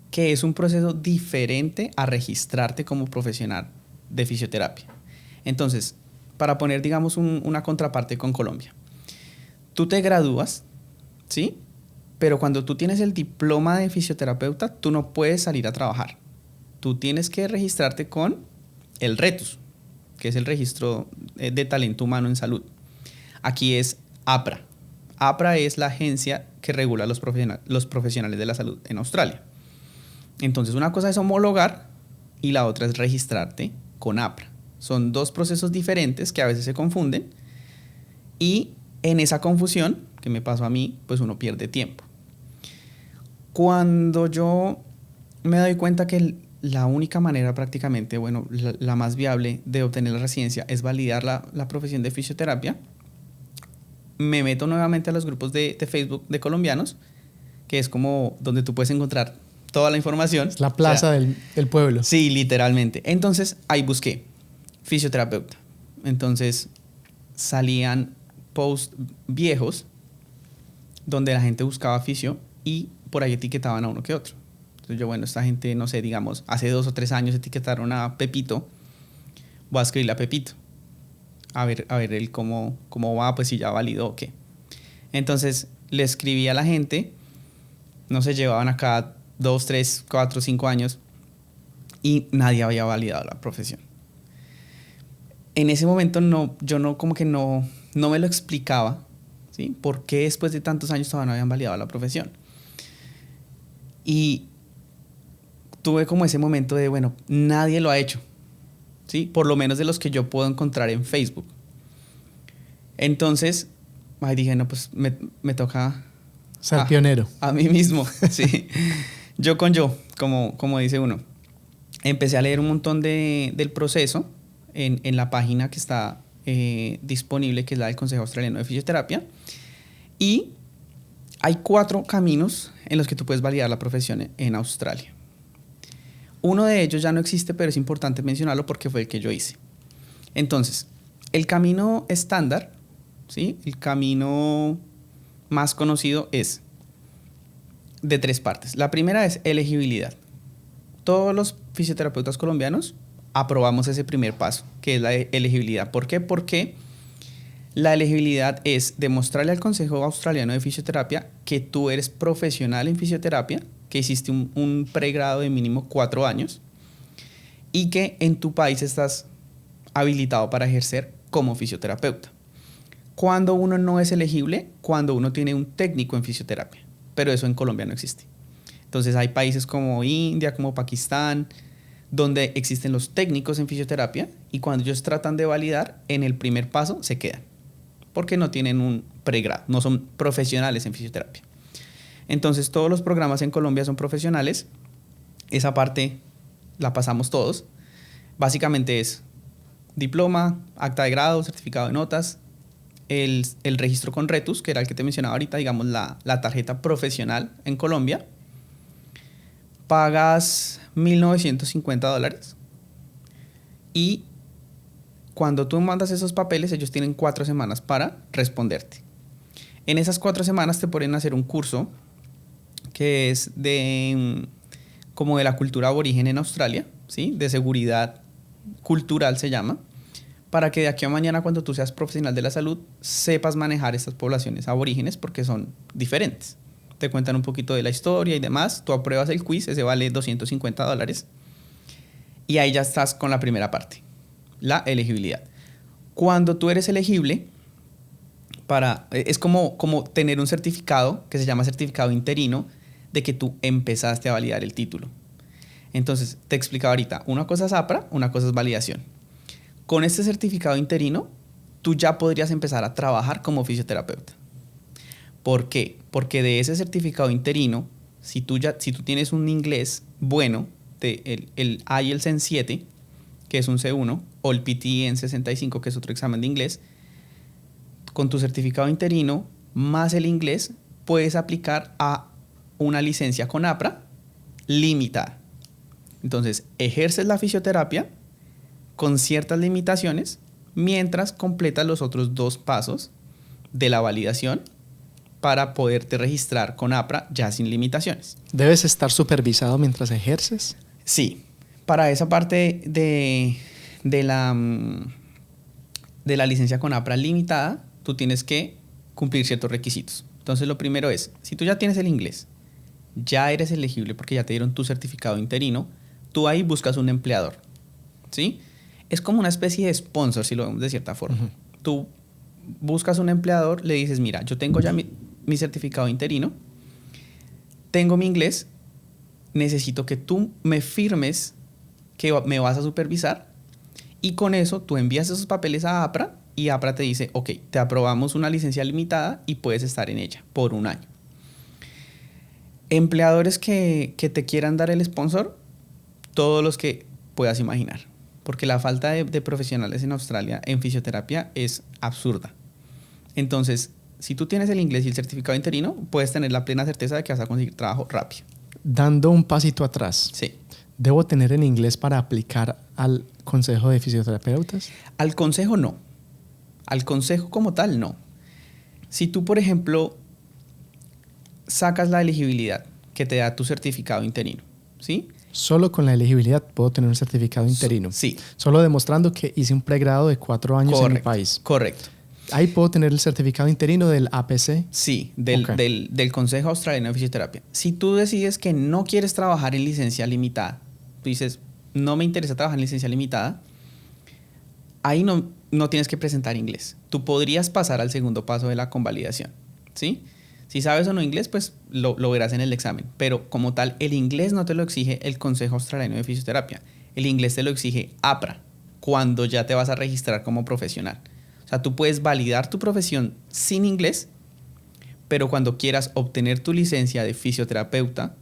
que es un proceso diferente a registrarte como profesional de fisioterapia. Entonces, para poner, digamos, una contraparte con Colombia. Tú te gradúas, ¿sí? Pero cuando tú tienes el diploma de fisioterapeuta, tú no puedes salir a trabajar. Tú tienes que registrarte con el RETUS, que es el registro de talento humano en salud. Aquí es APRA. APRA es la agencia que regula los profesionales de la salud en Australia. Entonces, una cosa es homologar y la otra es registrarte con APRA. Son 2 procesos diferentes que a veces se confunden y en esa confusión, que me pasó a mí, pues uno pierde tiempo. Cuando yo me doy cuenta que la única manera prácticamente, bueno, la más viable de obtener la residencia es validar la profesión de fisioterapia, me meto nuevamente a los grupos de Facebook de colombianos, que es como donde tú puedes encontrar toda la información. Es la plaza del pueblo. Sí, literalmente. Entonces, ahí busqué fisioterapeuta. Entonces, salían posts viejos donde la gente buscaba fisio y por ahí etiquetaban a uno que otro. Entonces yo, bueno, esta gente, no sé, digamos, hace 2 o 3 años etiquetaron a Pepito, voy a escribirle a Pepito. A ver él cómo va, pues si ya validó o qué. Entonces le escribí a la gente, no se llevaban acá 2, 3, 4, 5 años y nadie había validado la profesión. En ese momento yo como que no me lo explicaba, ¿sí? ¿Por qué después de tantos años todavía no habían validado la profesión? Y tuve como ese momento de, bueno, nadie lo ha hecho, ¿sí? Por lo menos de los que yo puedo encontrar en Facebook. Entonces, dije, no, pues me toca... Ser pionero. A mí mismo, sí. Yo, como dice uno. Empecé a leer un montón del proceso en la página que está disponible, que es la del Consejo Australiano de Fisioterapia. Y hay 4 caminos en los que tú puedes validar la profesión en Australia. Uno de ellos ya no existe, pero es importante mencionarlo porque fue el que yo hice. Entonces, el camino estándar, ¿sí? El camino más conocido es de 3 partes. La primera es elegibilidad. Todos los fisioterapeutas colombianos aprobamos ese primer paso, que es la elegibilidad. ¿Por qué? Porque la elegibilidad es demostrarle al Consejo Australiano de Fisioterapia que tú eres profesional en fisioterapia, que hiciste un pregrado de mínimo 4 años y que en tu país estás habilitado para ejercer como fisioterapeuta. Cuando uno no es elegible, cuando uno tiene un técnico en fisioterapia, pero eso en Colombia no existe. Entonces hay países como India, como Pakistán, donde existen los técnicos en fisioterapia y cuando ellos tratan de validar, en el primer paso se quedan, porque no tienen un pregrado, no son profesionales en fisioterapia. Entonces todos los programas en Colombia son profesionales. Esa parte la pasamos todos. Básicamente es diploma, acta de grado, certificado de notas, el registro con Retus, que era el que te mencionaba ahorita, digamos la tarjeta profesional en Colombia. Pagas $1,950 y cuando tú mandas esos papeles, ellos tienen 4 semanas para responderte. En esas 4 semanas te ponen a hacer un curso que es como de la cultura aborigen en Australia, ¿sí? De seguridad cultural se llama, para que de aquí a mañana, cuando tú seas profesional de la salud, sepas manejar estas poblaciones aborígenes porque son diferentes. Te cuentan un poquito de la historia y demás, tú apruebas el quiz, ese vale $250 y ahí ya estás con la primera parte, la elegibilidad. Cuando tú eres elegible, es como tener un certificado que se llama certificado interino de que tú empezaste a validar el título. Entonces, te explicaba ahorita, una cosa es APRA, una cosa es validación. Con este certificado interino, tú ya podrías empezar a trabajar como fisioterapeuta. ¿Por qué? Porque de ese certificado interino, si tú tienes un inglés bueno, el IELTS en 7, que es un C1, o el PTE en 65, que es otro examen de inglés, con tu certificado interino más el inglés, puedes aplicar a una licencia con APRA limitada. Entonces, ejerces la fisioterapia con ciertas limitaciones mientras completas los otros 2 pasos de la validación para poderte registrar con APRA ya sin limitaciones. ¿Debes estar supervisado mientras ejerces? Sí. Para esa parte de la licencia con APRA limitada, tú tienes que cumplir ciertos requisitos. Entonces, lo primero es, si tú ya tienes el inglés, ya eres elegible porque ya te dieron tu certificado interino, tú ahí buscas un empleador, ¿sí? Es como una especie de sponsor, si lo vemos de cierta forma. Uh-huh. Tú buscas un empleador, le dices, mira, yo tengo ya mi certificado interino, tengo mi inglés, necesito que tú me firmes que me vas a supervisar y con eso tú envías esos papeles a APRA y APRA te dice, ok, te aprobamos una licencia limitada y puedes estar en ella por 1 año. Empleadores que te quieran dar el sponsor, todos los que puedas imaginar. Porque la falta de profesionales en Australia en fisioterapia es absurda. Entonces, si tú tienes el inglés y el certificado interino, puedes tener la plena certeza de que vas a conseguir trabajo rápido. Dando un pasito atrás. Sí. ¿Debo tener el inglés para aplicar al Consejo de Fisioterapeutas? Al consejo no. Al consejo como tal no. Si tú, por ejemplo, sacas la elegibilidad que te da tu certificado interino, ¿sí? Solo con la elegibilidad puedo tener un certificado interino. Sí. Solo demostrando que hice un pregrado de 4 años correcto, en mi país. Correcto. ¿Ahí puedo tener el certificado interino del APC? Sí, del Consejo Australiano de Fisioterapia. Si tú decides que no quieres trabajar en licencia limitada, tú dices, no me interesa trabajar en licencia limitada, ahí no tienes que presentar inglés. Tú podrías pasar al segundo paso de la convalidación, ¿sí? Si sabes o no inglés, pues lo verás en el examen. Pero como tal, el inglés no te lo exige el Consejo Australiano de Fisioterapia. El inglés te lo exige APRA cuando ya te vas a registrar como profesional. O sea, tú puedes validar tu profesión sin inglés, pero cuando quieras obtener tu licencia de fisioterapeuta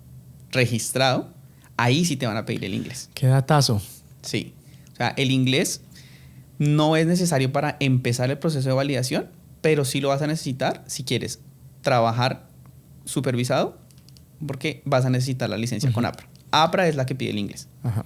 registrado, ahí sí te van a pedir el inglés. ¡Qué datazo! Sí. O sea, el inglés no es necesario para empezar el proceso de validación, pero sí lo vas a necesitar si quieres trabajar supervisado, porque vas a necesitar la licencia con APRA. APRA es la que pide el inglés. Ajá.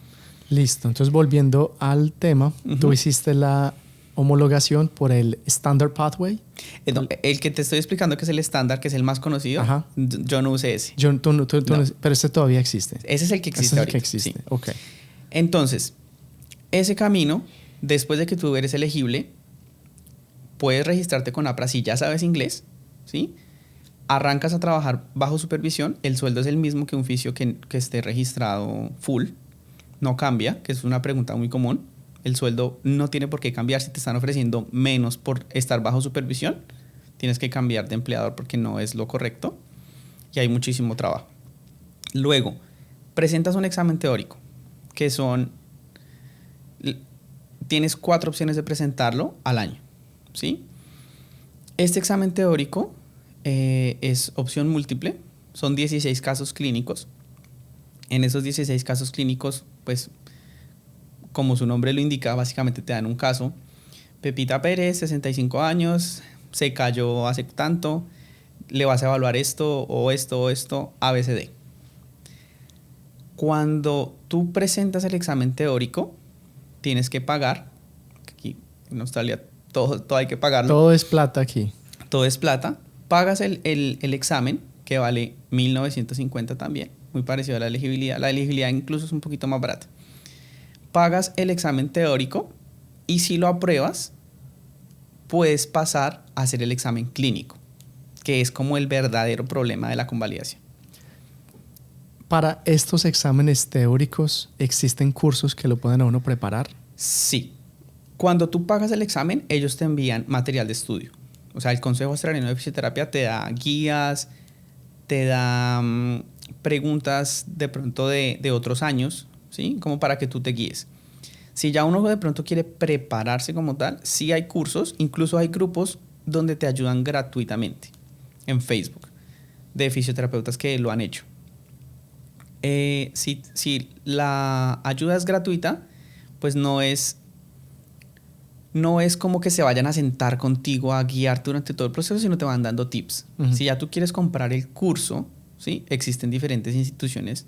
Listo. Entonces, volviendo al tema, tú hiciste la homologación por el Standard Pathway. El que te estoy explicando, que es el estándar, que es el más conocido. Ajá. Yo no usé ese. No. Pero este todavía existe. Ese es el que existe ahorita. Es el que existe. Sí. Ok. Entonces, ese camino, después de que tú eres elegible, puedes registrarte con APRA si ya sabes inglés, ¿sí? Arrancas a trabajar bajo supervisión, el sueldo es el mismo que un fisio que esté registrado full, no cambia, que es una pregunta muy común. El sueldo no tiene por qué cambiar si te están ofreciendo menos por estar bajo supervisión. Tienes que cambiar de empleador porque no es lo correcto y hay muchísimo trabajo. Luego, presentas un examen teórico, que tienes 4 opciones de presentarlo al año, ¿sí? Este examen teórico es opción múltiple. Son 16 casos clínicos. En esos 16 casos clínicos, pues, como su nombre lo indica, básicamente te dan un caso. Pepita Pérez, 65 años, se cayó hace tanto, le vas a evaluar esto o esto o esto, ABCD. Cuando tú presentas el examen teórico, tienes que pagar. Aquí en Australia todo hay que pagarlo. Todo es plata aquí. Todo es plata. Pagas el examen, que vale 1.950 también, muy parecido a la elegibilidad. La elegibilidad incluso es un poquito más barata. Pagas el examen teórico y si lo apruebas, puedes pasar a hacer el examen clínico, que es como el verdadero problema de la convalidación. Para estos exámenes teóricos, ¿existen cursos que lo puedan a uno preparar? Sí. Cuando tú pagas el examen, ellos te envían material de estudio. O sea, el Consejo Australiano de Fisioterapia te da guías, te da preguntas de pronto de otros años, ¿sí? Como para que tú te guíes. Si ya uno de pronto quiere prepararse como tal, sí hay cursos, incluso hay grupos donde te ayudan gratuitamente en Facebook de fisioterapeutas que lo han hecho. Si la ayuda es gratuita, pues no es como que se vayan a sentar contigo a guiarte durante todo el proceso, sino te van dando tips. Uh-huh. Si ya tú quieres comprar el curso, ¿sí? Existen diferentes instituciones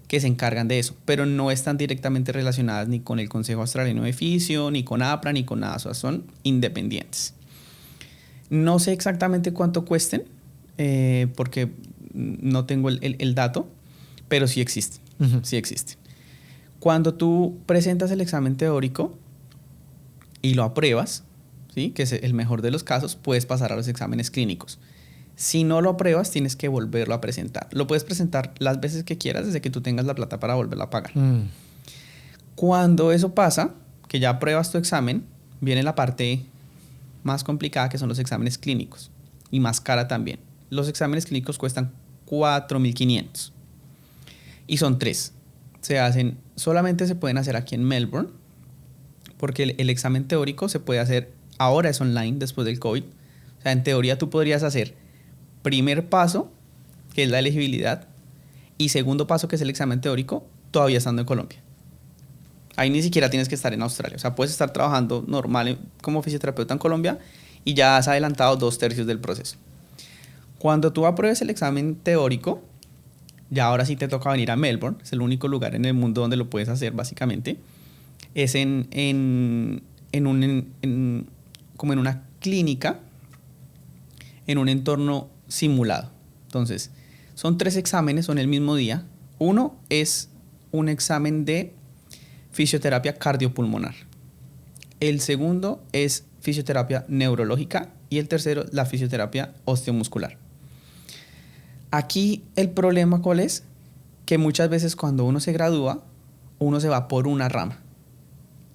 que se encargan de eso, pero no están directamente relacionadas ni con el Consejo Australiano de Fisio, ni con APRA, ni con nada. O sea, son independientes. No sé exactamente cuánto cuesten, porque no tengo el dato, pero sí existen. Uh-huh. Sí existen. Cuando tú presentas el examen teórico y lo apruebas, ¿sí? Que es el mejor de los casos, puedes pasar a los exámenes clínicos. Si no lo apruebas, tienes que volverlo a presentar. Lo puedes presentar las veces que quieras desde que tú tengas la plata para volverlo a pagar. Cuando eso pasa, que ya apruebas tu examen, viene la parte más complicada, que son los exámenes clínicos. Y más cara también. Los exámenes clínicos cuestan 4.500. Y son 3. Solamente se pueden hacer aquí en Melbourne, porque el examen teórico se puede hacer, ahora es online después del COVID. O sea, en teoría tú podrías hacer primer paso, que es la elegibilidad, y segundo paso, que es el examen teórico, todavía estando en Colombia. Ahí ni siquiera tienes que estar en Australia. O sea, puedes estar trabajando normal como fisioterapeuta en Colombia y ya has adelantado 2/3 del proceso. Cuando tú apruebes el examen teórico, ya ahora sí te toca venir a Melbourne. Es el único lugar en el mundo donde lo puedes hacer, básicamente. Es como en una clínica, en un entorno simulado. Entonces, son 3 exámenes, son el mismo día. Uno es un examen de fisioterapia cardiopulmonar. El segundo es fisioterapia neurológica y el tercero, la fisioterapia osteomuscular. Aquí el problema, ¿cuál es? Que muchas veces cuando uno se gradúa, uno se va por una rama,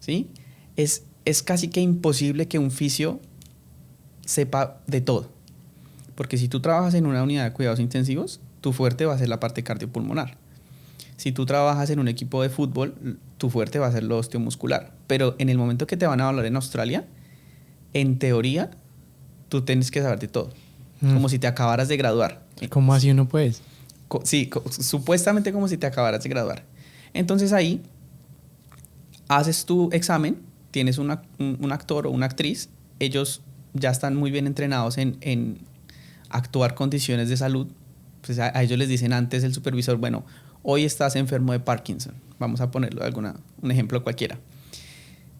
¿sí? Es casi que imposible que un fisio sepa de todo. Porque si tú trabajas en una unidad de cuidados intensivos, tu fuerte va a ser la parte cardiopulmonar. Si tú trabajas en un equipo de fútbol, tu fuerte va a ser lo osteomuscular. Pero en el momento que te van a evaluar en Australia, en teoría, tú tienes que saber de todo. Como si te acabaras de graduar. ¿Cómo así uno puede? Sí, supuestamente como si te acabaras de graduar. Entonces ahí haces tu examen, tienes un actor o una actriz, ellos ya están muy bien entrenados en actuar condiciones de salud. Pues a ellos les dicen antes el supervisor, bueno, hoy estás enfermo de Parkinson. Vamos a ponerlo un ejemplo cualquiera.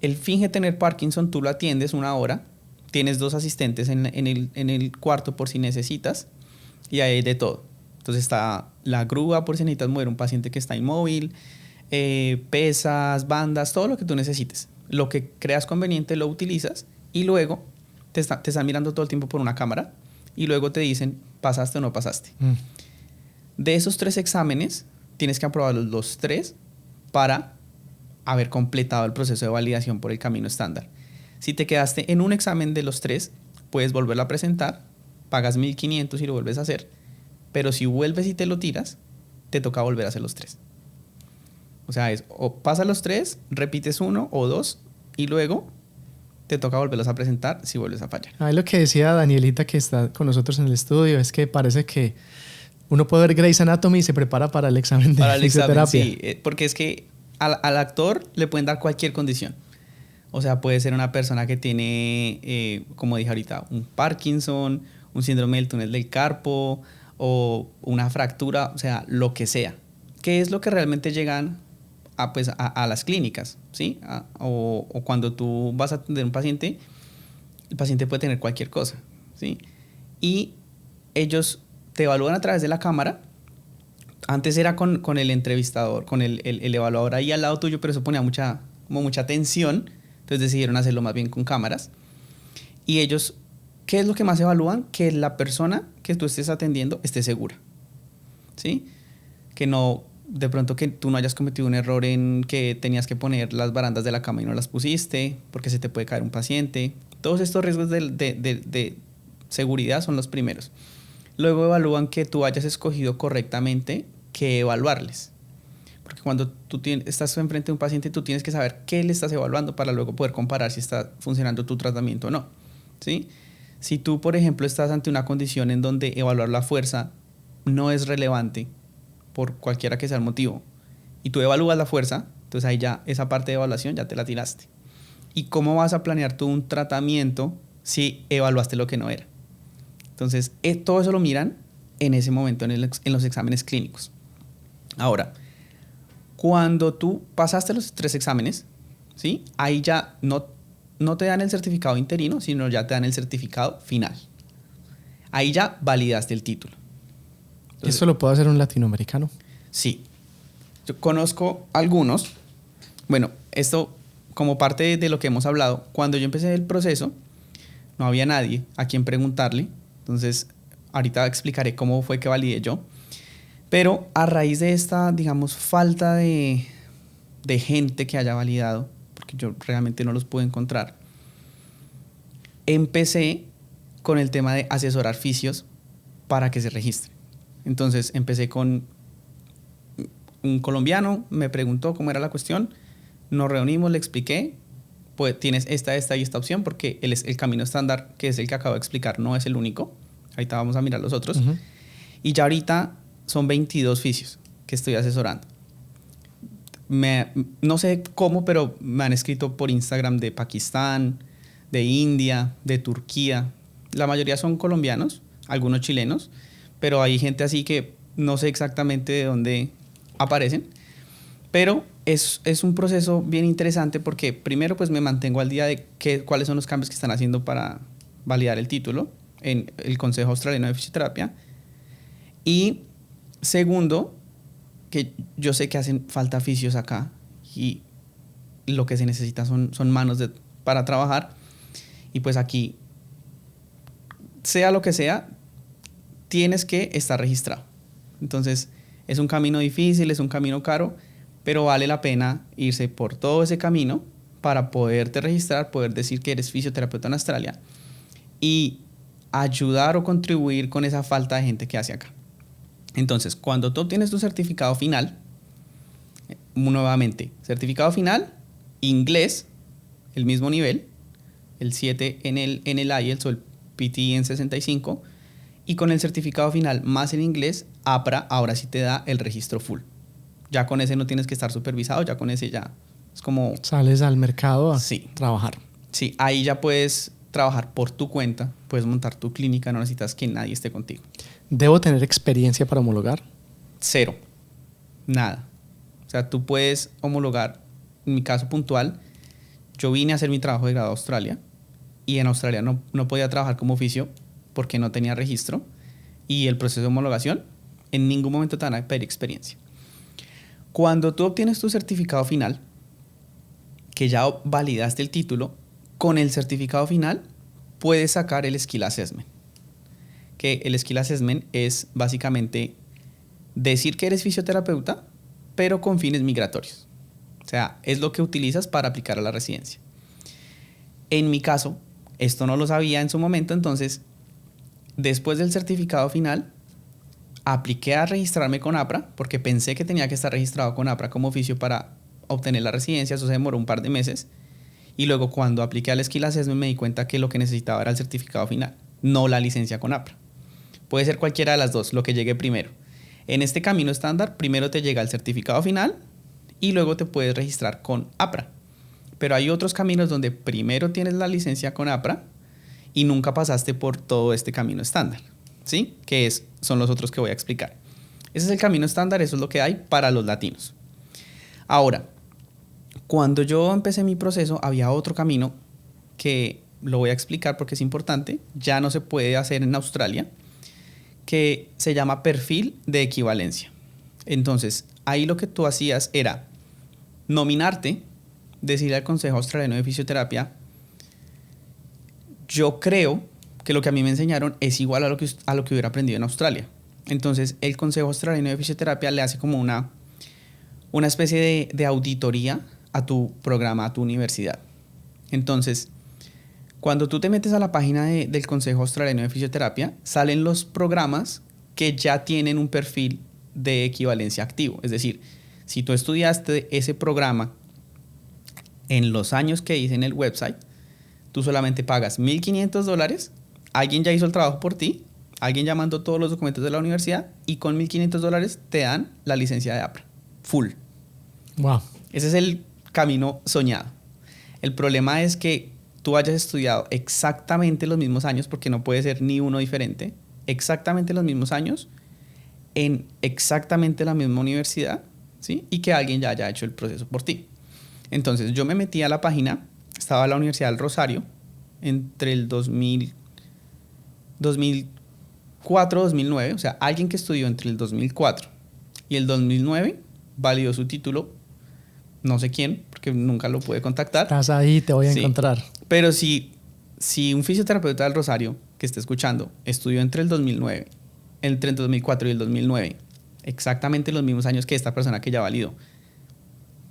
Él finge tener Parkinson, tú lo atiendes 1 hora, tienes 2 asistentes en el cuarto por si necesitas y ahí hay de todo. Entonces está la grúa por si necesitas mover un paciente que está inmóvil, pesas, bandas, todo lo que tú necesites. Lo que creas conveniente lo utilizas y luego te están mirando todo el tiempo por una cámara y luego te dicen, ¿pasaste o no pasaste? De esos 3 exámenes, tienes que aprobar los 3 para haber completado el proceso de validación por el camino estándar. Si te quedaste en un examen de los 3, puedes volverlo a presentar, pagas 1.500 y lo vuelves a hacer, pero si vuelves y te lo tiras, te toca volver a hacer los 3. O sea, o pasas los 3, repites 1 o 2 y luego te toca volverlos a presentar si vuelves a fallar. Ahí lo que decía Danielita, que está con nosotros en el estudio, es que parece que uno puede ver Grey's Anatomy y se prepara para el examen de fisioterapia. Sí, porque es que al actor le pueden dar cualquier condición. O sea, puede ser una persona que tiene, como dije ahorita, un Parkinson, un síndrome del túnel del carpo o una fractura, o sea, lo que sea. ¿Qué es lo que realmente llegan a las clínicas? ¿Sí? O cuando tú vas a atender a un paciente, el paciente puede tener cualquier cosa, ¿sí? Y ellos te evalúan a través de la cámara. Antes era con el entrevistador, con el evaluador ahí al lado tuyo, pero eso ponía mucha tensión. Entonces decidieron hacerlo más bien con cámaras. Y ellos, ¿qué es lo que más evalúan? Que la persona que tú estés atendiendo esté segura, ¿sí? Que no, de pronto que tú no hayas cometido un error en que tenías que poner las barandas de la cama y no las pusiste, porque se te puede caer un paciente. Todos estos riesgos de seguridad son los primeros. Luego evalúan que tú hayas escogido correctamente qué evaluarles. Porque cuando tú estás enfrente de un paciente, tú tienes que saber qué le estás evaluando para luego poder comparar si está funcionando tu tratamiento o no, ¿sí? Si tú, por ejemplo, estás ante una condición en donde evaluar la fuerza no es relevante por cualquiera que sea el motivo y tú evalúas la fuerza, entonces ahí ya esa parte de evaluación ya te la tiraste. ¿Y cómo vas a planear tú un tratamiento si evaluaste lo que no era? Entonces, todo eso lo miran en ese momento en los exámenes clínicos. Ahora, cuando tú pasaste los 3 exámenes, ¿sí? Ahí ya no te dan el certificado interino, sino ya te dan el certificado final. Ahí ya validaste el título. Entonces, ¿eso lo puede hacer un latinoamericano? Sí. Yo conozco algunos. Bueno, esto como parte de lo que hemos hablado, cuando yo empecé el proceso, no había nadie a quien preguntarle. Entonces, ahorita explicaré cómo fue que validé yo. Pero a raíz de esta, digamos, falta de gente que haya validado, porque yo realmente no los pude encontrar, empecé con el tema de asesorar fisios para que se registren. Entonces, empecé con un colombiano, me preguntó cómo era la cuestión, nos reunimos, le expliqué, pues tienes esta y esta opción, porque el camino estándar, que es el que acabo de explicar, no es el único. Ahorita vamos a mirar los otros. Uh-huh. Y ya ahorita son 22 fisios que estoy asesorando. No sé cómo, pero me han escrito por Instagram de Pakistán, de India, de Turquía. La mayoría son colombianos, algunos chilenos, pero hay gente así que no sé exactamente de dónde aparecen. Pero es un proceso bien interesante porque primero pues me mantengo al día de cuáles son los cambios que están haciendo para validar el título en el Consejo Australiano de Fisioterapia. Y segundo, que yo sé que hacen falta fisios acá y lo que se necesita son manos para trabajar. Y pues aquí, sea lo que sea, tienes que estar registrado. Entonces, es un camino difícil, es un camino caro, pero vale la pena irse por todo ese camino para poderte registrar, poder decir que eres fisioterapeuta en Australia y ayudar o contribuir con esa falta de gente que hace acá. Entonces, cuando tú obtienes tu certificado final, nuevamente, certificado final, inglés, el mismo nivel, el 7 en el IELTS o el PT en 65, y con el certificado final más el inglés, APRA ahora sí te da el registro full. Ya con ese no tienes que estar supervisado, ya con ese ya es como... Sales al mercado a trabajar. Sí, ahí ya puedes trabajar por tu cuenta, puedes montar tu clínica, no necesitas que nadie esté contigo. ¿Debo tener experiencia para homologar? 0. Nada. O sea, tú puedes homologar. En mi caso puntual, yo vine a hacer mi trabajo de grado a Australia y en Australia no podía trabajar como oficio porque no tenía registro y el proceso de homologación en ningún momento te van a pedir experiencia. Cuando tú obtienes tu certificado final, que ya validaste el título, con el certificado final puedes sacar el Skill Assessment. Que el Skill Assessment es básicamente decir que eres fisioterapeuta, pero con fines migratorios. O sea, es lo que utilizas para aplicar a la residencia. En mi caso, esto no lo sabía en su momento, entonces, después del certificado final, apliqué a registrarme con APRA, porque pensé que tenía que estar registrado con APRA como oficio para obtener la residencia, eso se demoró un par de meses, Y luego cuando apliqué al Skill Assessment me di cuenta que lo que necesitaba era el certificado final, no la licencia con APRA. Puede ser cualquiera de las dos, lo que llegue primero. En este camino estándar, primero te llega el certificado final y luego te puedes registrar con APRA. Pero hay otros caminos donde primero tienes la licencia con APRA y nunca pasaste por todo este camino estándar, ¿sí? Son los otros que voy a explicar. Ese es el camino estándar, eso es lo que hay para los latinos. Ahora, cuando yo empecé mi proceso, había otro camino que lo voy a explicar porque es importante, ya no se puede hacer en Australia, que se llama perfil de equivalencia. Entonces, ahí lo que tú hacías era nominarte, decirle al Consejo Australiano de Fisioterapia, yo creo que lo que a mí me enseñaron es igual a lo que hubiera aprendido en Australia. Entonces, el Consejo Australiano de Fisioterapia le hace como una especie de auditoría a tu programa, a tu universidad. Entonces, cuando tú te metes a la página del Consejo Australiano de Fisioterapia, salen los programas que ya tienen un perfil de equivalencia activo. Es decir, si tú estudiaste ese programa en los años que dice en el website, tú solamente pagas $1,500, alguien ya hizo el trabajo por ti, alguien ya mandó todos los documentos de la universidad y con $1,500 te dan la licencia de APRA. Full. Wow. Ese es el camino soñado. El problema es que tú hayas estudiado exactamente los mismos años, porque no puede ser ni uno diferente, exactamente los mismos años, en exactamente la misma universidad, ¿sí? Y que alguien ya haya hecho el proceso por ti. Entonces yo me metí a la página, estaba en la Universidad del Rosario, entre el 2004-2009, o sea, alguien que estudió entre el 2004 y el 2009 validó su título, no sé quién, porque nunca lo pude contactar. Estás ahí, te voy a encontrar. Pero si un fisioterapeuta del Rosario que esté escuchando estudió entre el 2004 y el 2009, exactamente los mismos años que esta persona que ya validó,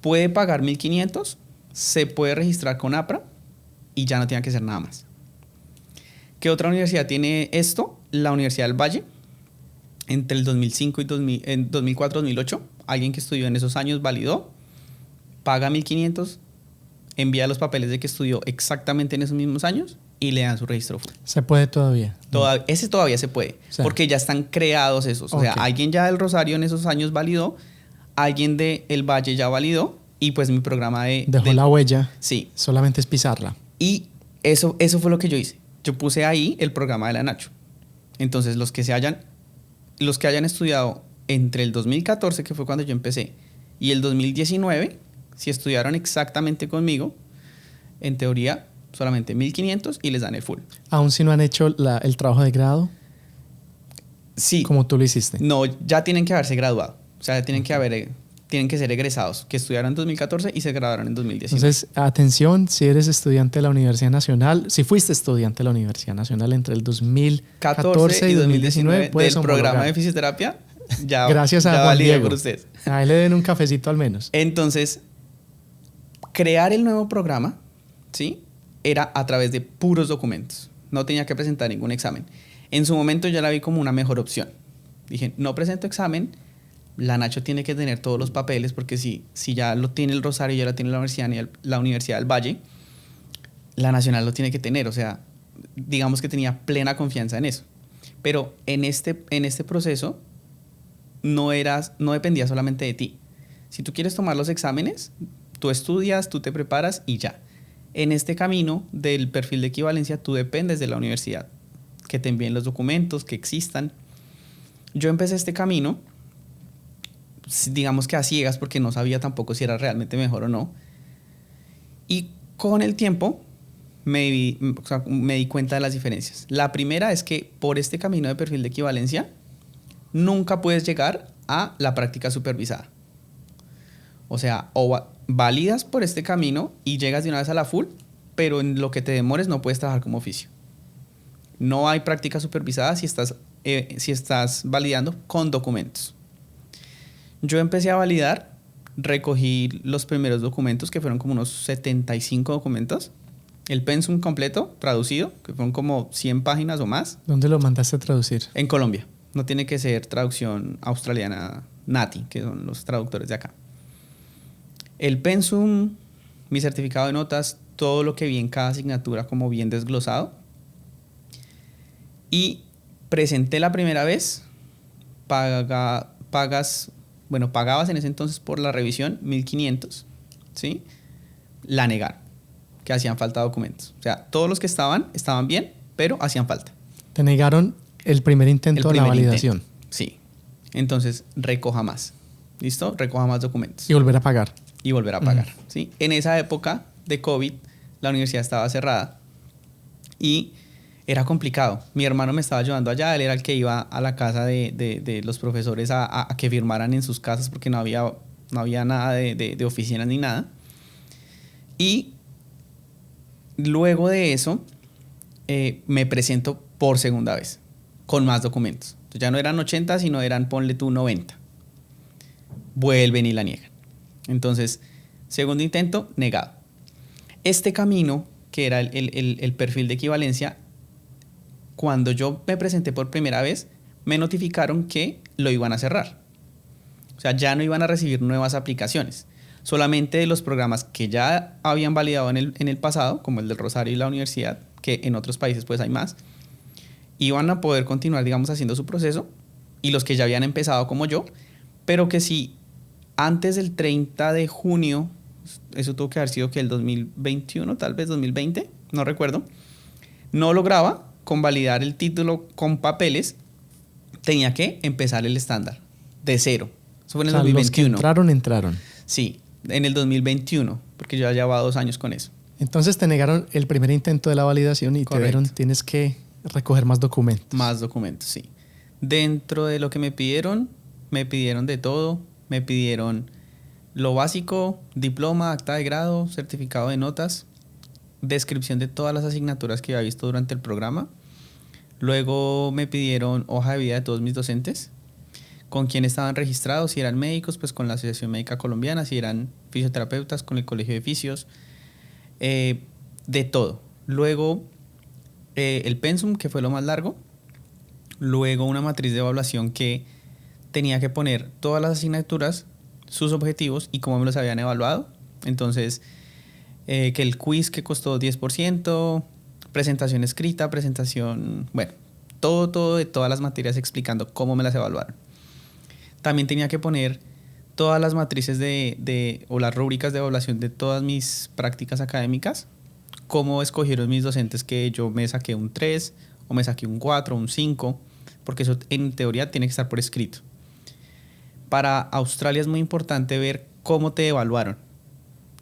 puede pagar $1,500, se puede registrar con APRA y ya no tiene que hacer nada más. ¿Qué otra universidad tiene esto? La Universidad del Valle, entre el 2005 y 2004-2008, alguien que estudió en esos años validó, paga $1,500, envía los papeles de que estudió exactamente en esos mismos años y le dan su registro. ¿Se puede todavía? Ese todavía se puede, o sea, porque ya están creados esos. Okay. O sea, alguien ya del Rosario en esos años validó, alguien de El Valle ya validó y pues mi programa dejó la huella. Sí. Solamente es pisarla. Y eso fue lo que yo hice. Yo puse ahí el programa de la Nacho. Entonces, los que hayan estudiado entre el 2014, que fue cuando yo empecé, y el 2019, si estudiaron exactamente conmigo, en teoría, solamente $1,500 y les dan el full. ¿Aún si no han hecho el trabajo de grado? Sí. Como tú lo hiciste. No, ya tienen que haberse graduado. O sea, tienen que ser egresados, que estudiaron en 2014 y se graduaron en 2019. Entonces, atención, si eres estudiante de la Universidad Nacional, si fuiste estudiante de la Universidad Nacional entre el 2014 y 2019, puedes del programa de fisioterapia, ya, gracias a ya Juan Diego. por ustedes. Ahí le den un cafecito al menos. Entonces, crear el nuevo programa, ¿sí?, era a través de puros documentos. No tenía que presentar ningún examen. En su momento yo la vi como una mejor opción. Dije, no presento examen, la Nacho tiene que tener todos los papeles, porque si ya lo tiene el Rosario, ya lo tiene la Universidad del Valle, la Nacional lo tiene que tener. O sea, digamos que tenía plena confianza en eso. Pero en este proceso no dependía solamente de ti. Si tú quieres tomar los exámenes, tú estudias, tú te preparas y ya. En este camino del perfil de equivalencia, tú dependes de la universidad, que te envíen los documentos, que existan. Yo empecé este camino, digamos que a ciegas, porque no sabía tampoco si era realmente mejor o no. Y con el tiempo me di cuenta de las diferencias. La primera es que por este camino de perfil de equivalencia nunca puedes llegar a la práctica supervisada. O sea, o validas por este camino y llegas de una vez a la full, pero en lo que te demores no puedes trabajar como oficio. No hay práctica supervisada si estás validando con documentos. Yo empecé a validar, recogí los primeros documentos, que fueron como unos 75 documentos. El pensum completo, traducido, que fueron como 100 páginas o más. ¿Dónde lo mandaste a traducir? En Colombia. No tiene que ser traducción australiana NATI, que son los traductores de acá. El pensum, mi certificado de notas, todo lo que vi en cada asignatura como bien desglosado. Y presenté la primera vez, pagabas en ese entonces por la revisión 1.500, ¿sí? La negaron, que hacían falta documentos. O sea, todos los que estaban bien, pero hacían falta. Te negaron el primer intento de la validación. Intento, sí. Entonces, recoja más. ¿Listo? Recoja más documentos. Y volver a pagar. ¿Sí? En esa época de COVID, la universidad estaba cerrada y era complicado. Mi hermano me estaba ayudando allá, él era el que iba a la casa de los profesores a que firmaran en sus casas porque no había nada de oficinas ni nada. Y luego de eso, me presento por segunda vez con más documentos. Entonces ya no eran 80, sino eran, ponle tú, 90. Vuelven y la niegan. Entonces, segundo intento, negado. Este camino, que era el perfil de equivalencia, cuando yo me presenté por primera vez, me notificaron que lo iban a cerrar. O sea, ya no iban a recibir nuevas aplicaciones. Solamente de los programas que ya habían validado en el pasado, como el del Rosario y la universidad, que en otros países pues hay más, iban a poder continuar, digamos, haciendo su proceso, y los que ya habían empezado como yo, pero que si antes del 30 de junio, eso tuvo que haber sido que el 2021, tal vez 2020, no recuerdo, no lograba convalidar el título con papeles, tenía que empezar el estándar de cero. Eso fue en el 2021. Los que entraron. Sí, en el 2021, porque yo ya llevaba 2 años con eso. Entonces te negaron el primer intento de la validación y Correcto. te dijeron tienes que recoger más documentos. Más documentos, sí. Dentro de lo que me pidieron de todo. Me pidieron lo básico: diploma, acta de grado, certificado de notas, descripción de todas las asignaturas que había visto durante el programa. Luego me pidieron hoja de vida de todos mis docentes, con quién estaban registrados, si eran médicos, pues con la Asociación Médica Colombiana, si eran fisioterapeutas, con el Colegio de Fisios, de todo. Luego el pensum, que fue lo más largo. Luego una matriz de evaluación que tenía que poner todas las asignaturas, sus objetivos y cómo me los habían evaluado. Entonces, que el quiz que costó 10%, presentación escrita, todo de todas las materias explicando cómo me las evaluaron. También tenía que poner todas las matrices o las rúbricas de evaluación de todas mis prácticas académicas, cómo escogieron mis docentes que yo me saqué un 3 o me saqué un 4 o un 5, porque eso en teoría tiene que estar por escrito. Para Australia es muy importante ver cómo te evaluaron,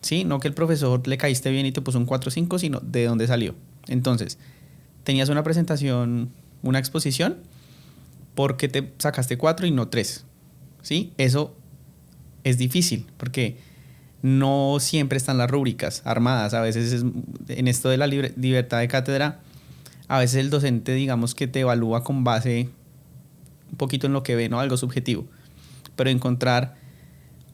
¿sí? No que el profesor le caíste bien y te puso un 4 o 5, sino de dónde salió. Entonces, tenías una presentación, una exposición, porque te sacaste 4 y no 3, ¿sí? Eso es difícil, porque no siempre están las rúbricas armadas. A veces en esto de la libertad de cátedra, a veces el docente, digamos, que te evalúa con base un poquito en lo que ve, ¿no? Algo subjetivo. Pero encontrar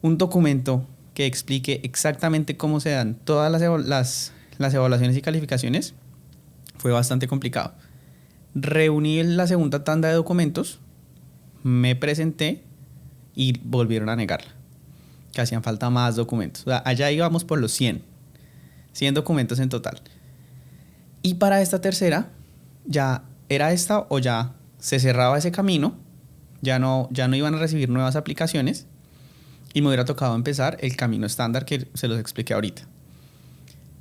un documento que explique exactamente cómo se dan todas las evaluaciones y calificaciones fue bastante complicado. Reuní la segunda tanda de documentos, me presenté y volvieron a negarla, que hacían falta más documentos. O sea, allá íbamos por los 100 documentos en total. Y para esta tercera, ya era esta o ya se cerraba ese camino, ya no iban a recibir nuevas aplicaciones y me hubiera tocado empezar el camino estándar que se los expliqué ahorita.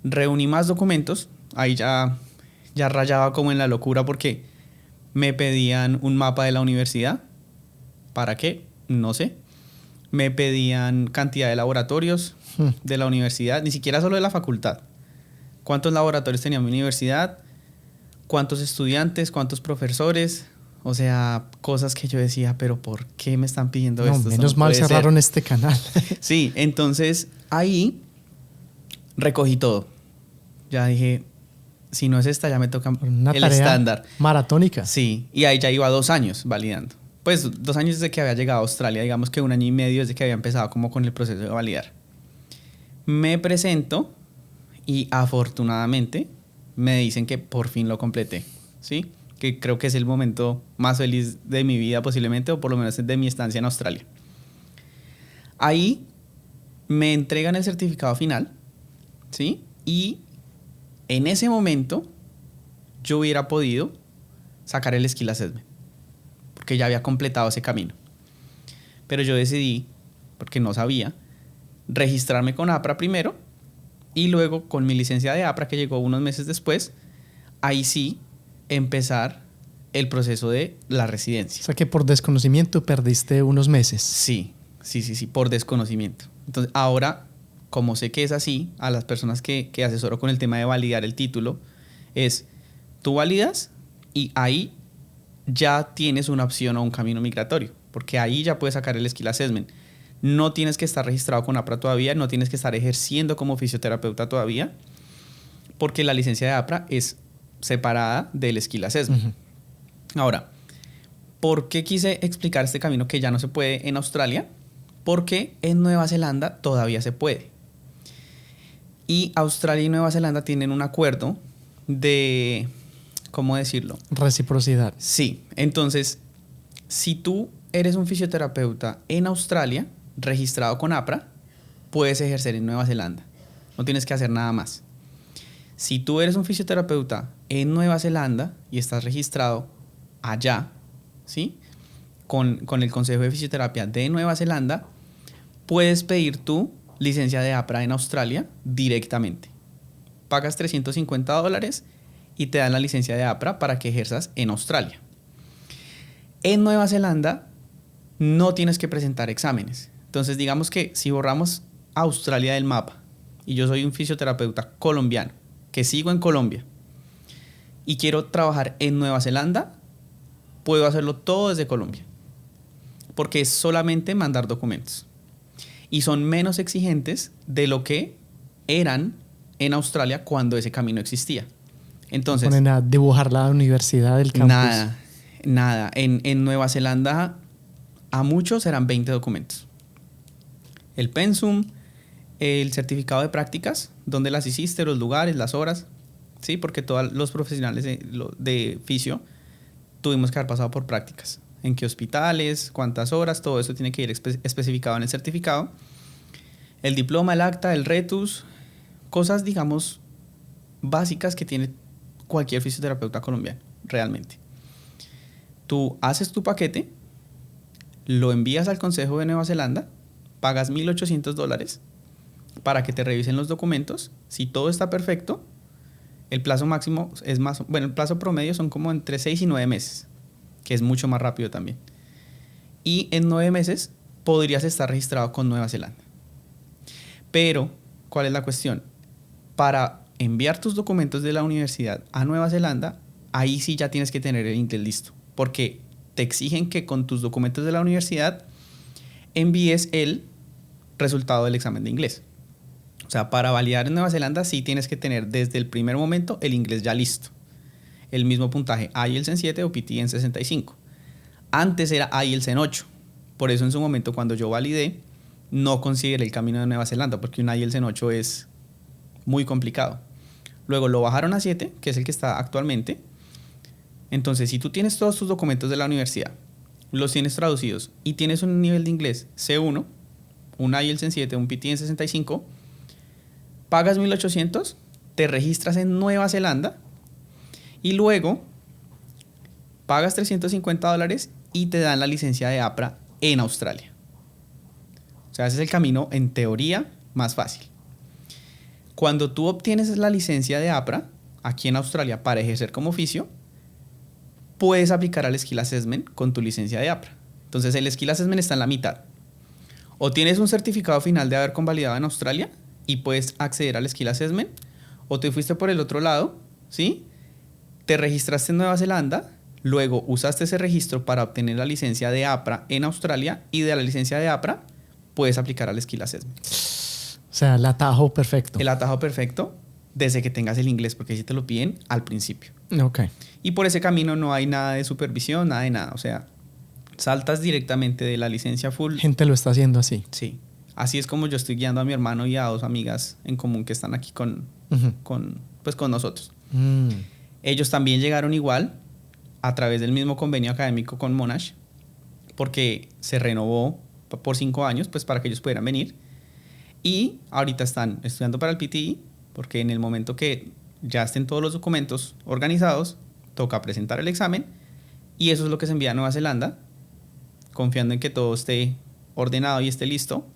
Reuní más documentos, ahí ya rayaba como en la locura porque me pedían un mapa de la universidad. ¿Para qué? No sé. Me pedían cantidad de laboratorios de la universidad, ni siquiera solo de la facultad. ¿Cuántos laboratorios tenía mi universidad? ¿Cuántos estudiantes? ¿Cuántos profesores? O sea, cosas que yo decía, pero ¿por qué me están pidiendo esto? Menos mal cerraron este canal. Sí, entonces ahí recogí todo. Ya dije, si no es esta, ya me toca el estándar. Maratónica. Sí, y ahí ya iba 2 años validando. Pues 2 años desde que había llegado a Australia, digamos que 1 año y medio desde que había empezado como con el proceso de validar. Me presento y afortunadamente me dicen que por fin lo completé, ¿sí? Que creo que es el momento más feliz de mi vida posiblemente, o por lo menos de mi estancia en Australia. Ahí me entregan el certificado final, ¿sí? Y en ese momento yo hubiera podido sacar el Skill Assessment, porque ya había completado ese camino. Pero yo decidí, porque no sabía, registrarme con APRA primero y luego con mi licencia de APRA, que llegó unos meses después, ahí sí empezar el proceso de la residencia. O sea que por desconocimiento perdiste unos meses. Sí, por desconocimiento. Entonces, ahora, como sé que es así, a las personas que asesoro con el tema de validar el título, es tú validas y ahí ya tienes una opción o un camino migratorio, porque ahí ya puedes sacar el Skill Assessment. No tienes que estar registrado con APRA todavía, no tienes que estar ejerciendo como fisioterapeuta todavía, porque la licencia de APRA es separada del Skill Assessment. Uh-huh. Ahora, ¿por qué quise explicar este camino que ya no se puede en Australia? Porque en Nueva Zelanda todavía se puede. Y Australia y Nueva Zelanda tienen un acuerdo de, ¿cómo decirlo? Reciprocidad. Sí, entonces, si tú eres un fisioterapeuta en Australia, registrado con APRA, puedes ejercer en Nueva Zelanda. No tienes que hacer nada más. Si tú eres un fisioterapeuta en Nueva Zelanda y estás registrado allá, ¿sí? Con el Consejo de Fisioterapia de Nueva Zelanda, puedes pedir tu licencia de APRA en Australia directamente. Pagas $350 y te dan la licencia de APRA para que ejerzas en Australia. En Nueva Zelanda no tienes que presentar exámenes. Entonces, digamos que si borramos Australia del mapa y yo soy un fisioterapeuta colombiano que sigo en Colombia y quiero trabajar en Nueva Zelanda, puedo hacerlo todo desde Colombia, porque es solamente mandar documentos. Y son menos exigentes de lo que eran en Australia cuando ese camino existía. Entonces, ponen a dibujar la universidad del campus. Nada. En Nueva Zelanda a muchos eran 20 documentos. El pensum, el certificado de prácticas, dónde las hiciste, los lugares, las horas, ¿sí? Porque todos los profesionales de fisio tuvimos que haber pasado por prácticas. En qué hospitales, cuántas horas, todo eso tiene que ir especificado en el certificado. El diploma, el acta, el retus, cosas, digamos, básicas que tiene cualquier fisioterapeuta colombiano, realmente. Tú haces tu paquete, lo envías al Consejo de Nueva Zelanda, pagas $1,800 para que te revisen los documentos. Si todo está perfecto, el plazo máximo es más, bueno, el plazo promedio son como entre 6 y 9 meses, que es mucho más rápido también. Y en 9 meses podrías estar registrado con Nueva Zelanda. Pero, ¿cuál es la cuestión? Para enviar tus documentos de la universidad a Nueva Zelanda, ahí sí ya tienes que tener el inglés listo, porque te exigen que con tus documentos de la universidad envíes el resultado del examen de inglés. O sea, para validar en Nueva Zelanda sí tienes que tener desde el primer momento el inglés ya listo. El mismo puntaje IELTS en 7 o PT en 65. Antes era IELTS en 8. Por eso en su momento cuando yo validé no consideré el camino de Nueva Zelanda, porque un IELTS en 8 es muy complicado. Luego lo bajaron a 7, que es el que está actualmente. Entonces, si tú tienes todos tus documentos de la universidad, los tienes traducidos y tienes un nivel de inglés C1, un IELTS en 7, un PT en 65, pagas $1,800, te registras en Nueva Zelanda y luego pagas $350 y te dan la licencia de APRA en Australia. O sea, ese es el camino, en teoría, más fácil. Cuando tú obtienes la licencia de APRA aquí en Australia para ejercer como fisio, puedes aplicar al Skill Assessment con tu licencia de APRA. Entonces, el Skill Assessment está en la mitad. O tienes un certificado final de haber convalidado en Australia y puedes acceder al Skill Assessment, o te fuiste por el otro lado, ¿sí? Te registraste en Nueva Zelanda, luego usaste ese registro para obtener la licencia de APRA en Australia y de la licencia de APRA puedes aplicar al Skill Assessment. O sea, el atajo perfecto. El atajo perfecto desde que tengas el inglés, porque así te lo piden al principio. Ok. Y por ese camino no hay nada de supervisión, nada de nada. O sea, saltas directamente de la licencia full. Gente lo está haciendo así. Sí. Así es como yo estoy guiando a mi hermano y a 2 amigas en común que están aquí con nosotros. Ellos también llegaron igual a través del mismo convenio académico con Monash, porque se renovó por 5 años pues para que ellos pudieran venir. Y ahorita están estudiando para el PTE, porque en el momento que ya estén todos los documentos organizados, toca presentar el examen y eso es lo que se envía a Nueva Zelanda, confiando en que todo esté ordenado y esté listo,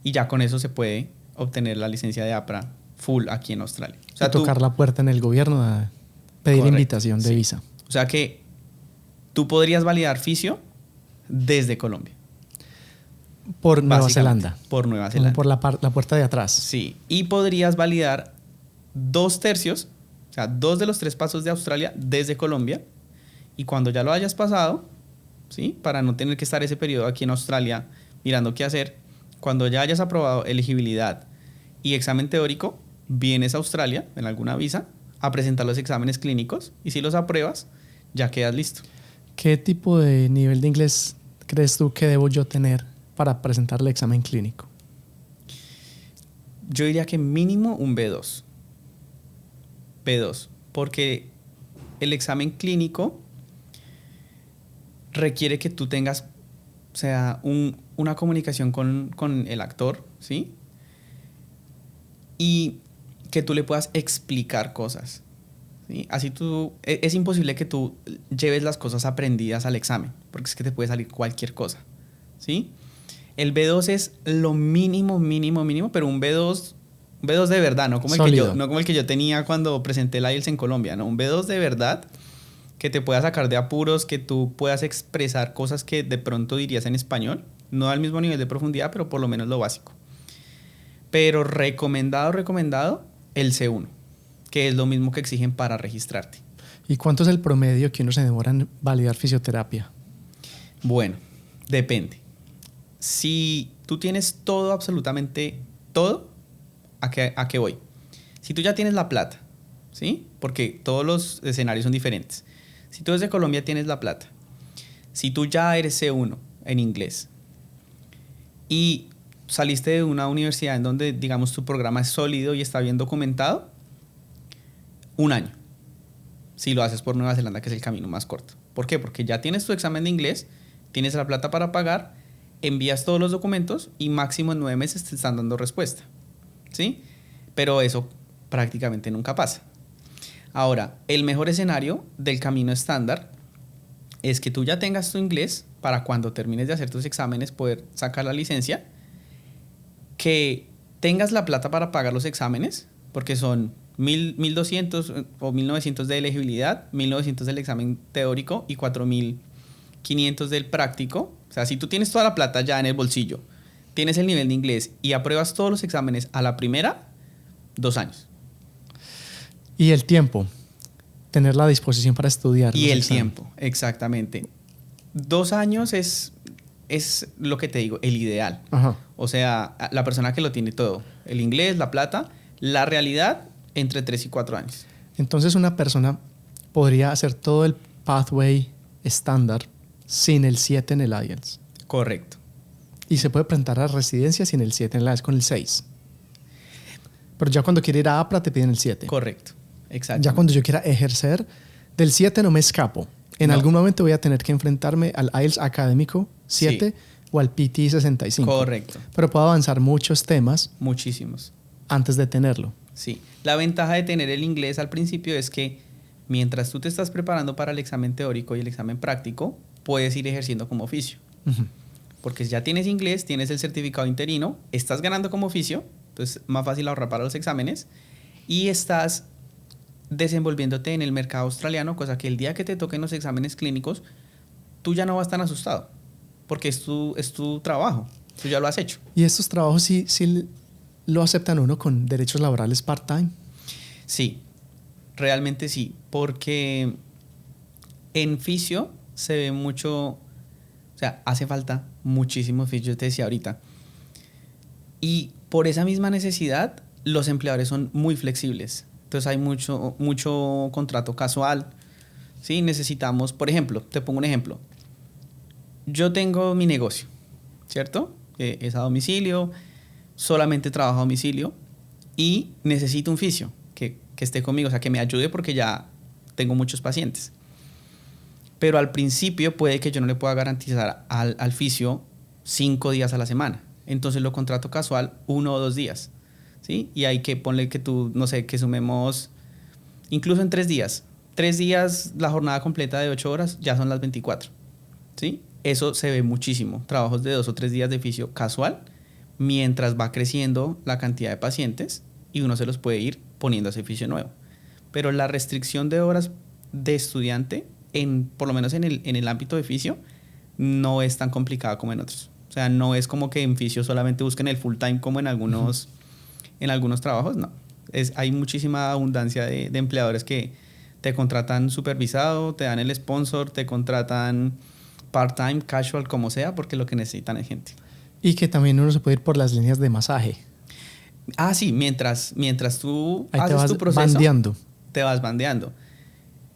y ya con eso se puede obtener la licencia de APRA full aquí en Australia. O sea, tocar la puerta en el gobierno a pedir correcto, invitación de visa. O sea que tú podrías validar fisio desde Colombia. Por Nueva Zelanda. Por Nueva Zelanda. Por la puerta de atrás. Sí. Y podrías validar 2/3, o sea, 2 de los 3 pasos de Australia desde Colombia. Y cuando ya lo hayas pasado, ¿sí? Para no tener que estar ese periodo aquí en Australia mirando qué hacer, cuando ya hayas aprobado elegibilidad y examen teórico, vienes a Australia en alguna visa a presentar los exámenes clínicos y si los apruebas, ya quedas listo. ¿Qué tipo de nivel de inglés crees tú que debo yo tener para presentar el examen clínico? Yo diría que mínimo un B2. B2, porque el examen clínico requiere que tú tengas, o sea, una comunicación con el actor, ¿sí? Y que tú le puedas explicar cosas, ¿sí? Así es imposible que tú lleves las cosas aprendidas al examen, porque es que te puede salir cualquier cosa, ¿sí? El B2 es lo mínimo, pero un B2 de verdad, no como el que yo tenía cuando presenté el IELTS en Colombia, ¿no? Un B2 de verdad que te pueda sacar de apuros, que tú puedas expresar cosas que de pronto dirías en español, no al mismo nivel de profundidad, pero por lo menos lo básico. Pero recomendado, el C1, que es lo mismo que exigen para registrarte. ¿Y cuánto es el promedio que uno se demora en validar fisioterapia? Bueno, depende. Si tú tienes todo, absolutamente todo, ¿a qué voy? Si tú ya tienes la plata, ¿sí? Porque todos los escenarios son diferentes. Si tú desde Colombia tienes la plata, si tú ya eres C1 en inglés y saliste de una universidad en donde, digamos, tu programa es sólido y está bien documentado, 1 año. Si lo haces por Nueva Zelanda, que es el camino más corto. ¿Por qué? Porque ya tienes tu examen de inglés, tienes la plata para pagar, envías todos los documentos y máximo en 9 meses te están dando respuesta, ¿sí? Pero eso prácticamente nunca pasa. Ahora, el mejor escenario del camino estándar es que tú ya tengas tu inglés para cuando termines de hacer tus exámenes poder sacar la licencia, que tengas la plata para pagar los exámenes, porque son 1,200 o 1,900 de elegibilidad, 1,900 del examen teórico y 4,500 del práctico. O sea, si tú tienes toda la plata ya en el bolsillo, tienes el nivel de inglés y apruebas todos los exámenes a la primera, 2 años. Y el tiempo, tener la disposición para estudiar. Y el tiempo, exactamente. 2 años es lo que te digo, el ideal. Ajá. O sea, la persona que lo tiene todo, el inglés, la plata, la realidad, entre 3 y 4 años. Entonces una persona podría hacer todo el pathway estándar sin el 7 en el IELTS. Correcto. Y se puede presentar a residencia sin el 7 en el IELTS, con el 6. Pero ya cuando quiere ir a APRA te piden el 7. Correcto, exacto. Ya cuando yo quiera ejercer, del 7 no me escapo. En algún momento voy a tener que enfrentarme al IELTS académico 7 o al PT 65. Correcto. Pero puedo avanzar muchos temas. Muchísimos. Antes de tenerlo. Sí. La ventaja de tener el inglés al principio es que mientras tú te estás preparando para el examen teórico y el examen práctico, puedes ir ejerciendo como oficio. Uh-huh. Porque ya tienes inglés, tienes el certificado interino, estás ganando como oficio, entonces más fácil ahorrar para los exámenes y estás desenvolviéndote en el mercado australiano, cosa que el día que te toquen los exámenes clínicos, tú ya no vas tan asustado, porque es tu trabajo, tú ya lo has hecho. ¿Y estos trabajos sí lo aceptan uno con derechos laborales part-time? Sí, realmente sí, porque en fisio se ve mucho, o sea, hace falta muchísimo fisio, yo te decía ahorita, y por esa misma necesidad, los empleadores son muy flexibles. Entonces hay mucho contrato casual, ¿sí? Necesitamos, por ejemplo, te pongo un ejemplo. Yo tengo mi negocio, ¿cierto? Es a domicilio, solamente trabajo a domicilio y necesito un fisio que esté conmigo, o sea, que me ayude porque ya tengo muchos pacientes. Pero al principio puede que yo no le pueda garantizar al fisio 5 días a la semana. Entonces lo contrato casual 1 o 2 días. ¿Sí? Y hay que ponle que tú, no sé, que sumemos incluso en 3 días. 3 días, la jornada completa de 8 horas ya son las 24. ¿Sí? Eso se ve muchísimo. Trabajos de 2 o 3 días de fisio casual, mientras va creciendo la cantidad de pacientes y uno se los puede ir poniendo a ese fisio nuevo. Pero la restricción de horas de estudiante, por lo menos en el ámbito de fisio, no es tan complicada como en otros. O sea, no es como que en fisio solamente busquen el full time como en algunos trabajos, no. Hay muchísima abundancia de empleadores que te contratan supervisado, te dan el sponsor, te contratan part-time, casual, como sea, porque lo que necesitan es gente. Y que también uno se puede ir por las líneas de masaje. Ah, sí, mientras tú ahí haces tu proceso, bandeando. te vas bandeando.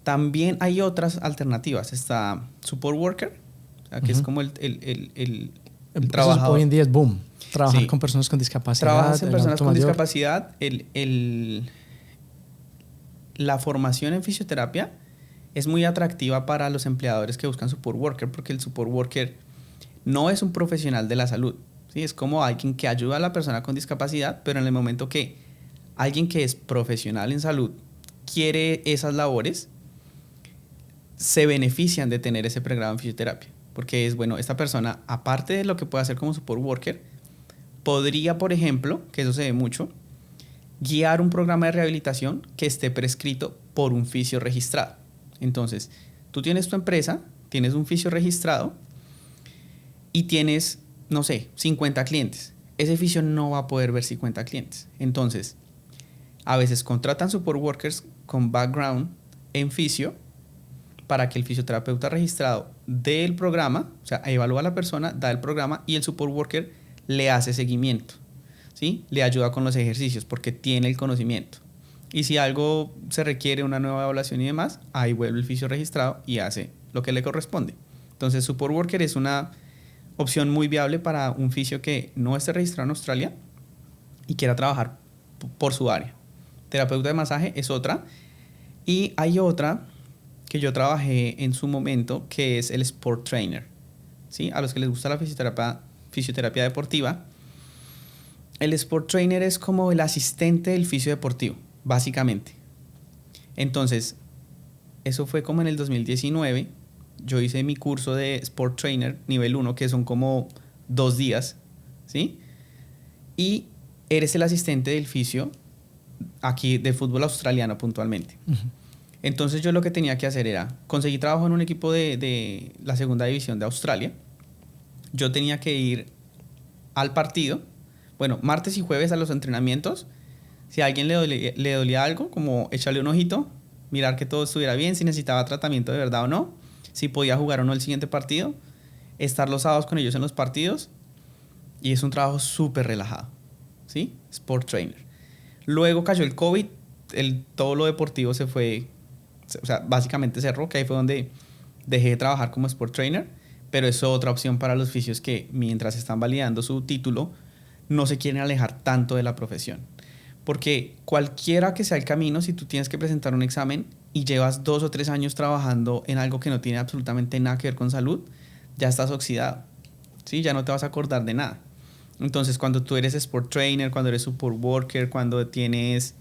También hay otras alternativas. Está support worker, o sea, que es como el trabajador. Hoy en día es boom. Trabajar con personas con discapacidad. Trabajas en personas con discapacidad. La formación en fisioterapia es muy atractiva para los empleadores que buscan support worker, porque el support worker no es un profesional de la salud, ¿sí? Es como alguien que ayuda a la persona con discapacidad, pero en el momento que alguien que es profesional en salud quiere esas labores, se benefician de tener ese pregrado en fisioterapia, porque es, bueno, esta persona, aparte de lo que puede hacer como support worker, podría, por ejemplo, que eso se ve mucho, guiar un programa de rehabilitación que esté prescrito por un fisio registrado. Entonces, tú tienes tu empresa, tienes un fisio registrado y tienes, no sé, 50 clientes. Ese fisio no va a poder ver 50 clientes. Entonces, a veces contratan support workers con background en fisio para que el fisioterapeuta registrado dé el programa, o sea, evalúa a la persona, da el programa y el support worker le hace seguimiento, ¿sí? Le ayuda con los ejercicios porque tiene el conocimiento. Y si algo se requiere, una nueva evaluación y demás, ahí vuelve el fisio registrado y hace lo que le corresponde. Entonces, support worker es una opción muy viable para un fisio que no esté registrado en Australia y quiera trabajar por su área. Terapeuta de masaje es otra. Y hay otra que yo trabajé en su momento, que es el Sport Trainer, ¿sí? A los que les gusta la fisioterapia deportiva, el Sport Trainer es como el asistente del fisio deportivo, básicamente. Entonces, eso fue como en el 2019. Yo hice mi curso de Sport Trainer nivel 1, que son como 2 días, ¿sí? Y eres el asistente del fisio aquí de fútbol australiano puntualmente. Uh-huh. Entonces yo lo que tenía que hacer era conseguir trabajo en un equipo de la segunda división de Australia. Yo tenía que ir al partido, bueno, martes y jueves a los entrenamientos. Si a alguien le dolía algo, como echarle un ojito, mirar que todo estuviera bien, si necesitaba tratamiento de verdad o no, si podía jugar o no el siguiente partido, estar los sábados con ellos en los partidos, y es un trabajo súper relajado, ¿sí? Sport Trainer. Luego cayó el COVID, todo lo deportivo se fue, o sea, básicamente cerró, que ahí fue donde dejé de trabajar como Sport Trainer, pero es otra opción para los fisios que mientras están validando su título no se quieren alejar tanto de la profesión. Porque cualquiera que sea el camino, si tú tienes que presentar un examen y llevas 2 o 3 años trabajando en algo que no tiene absolutamente nada que ver con salud, ya estás oxidado, ¿sí? Ya no te vas a acordar de nada. Entonces, cuando tú eres Sport Trainer, cuando eres Support Worker, cuando tienes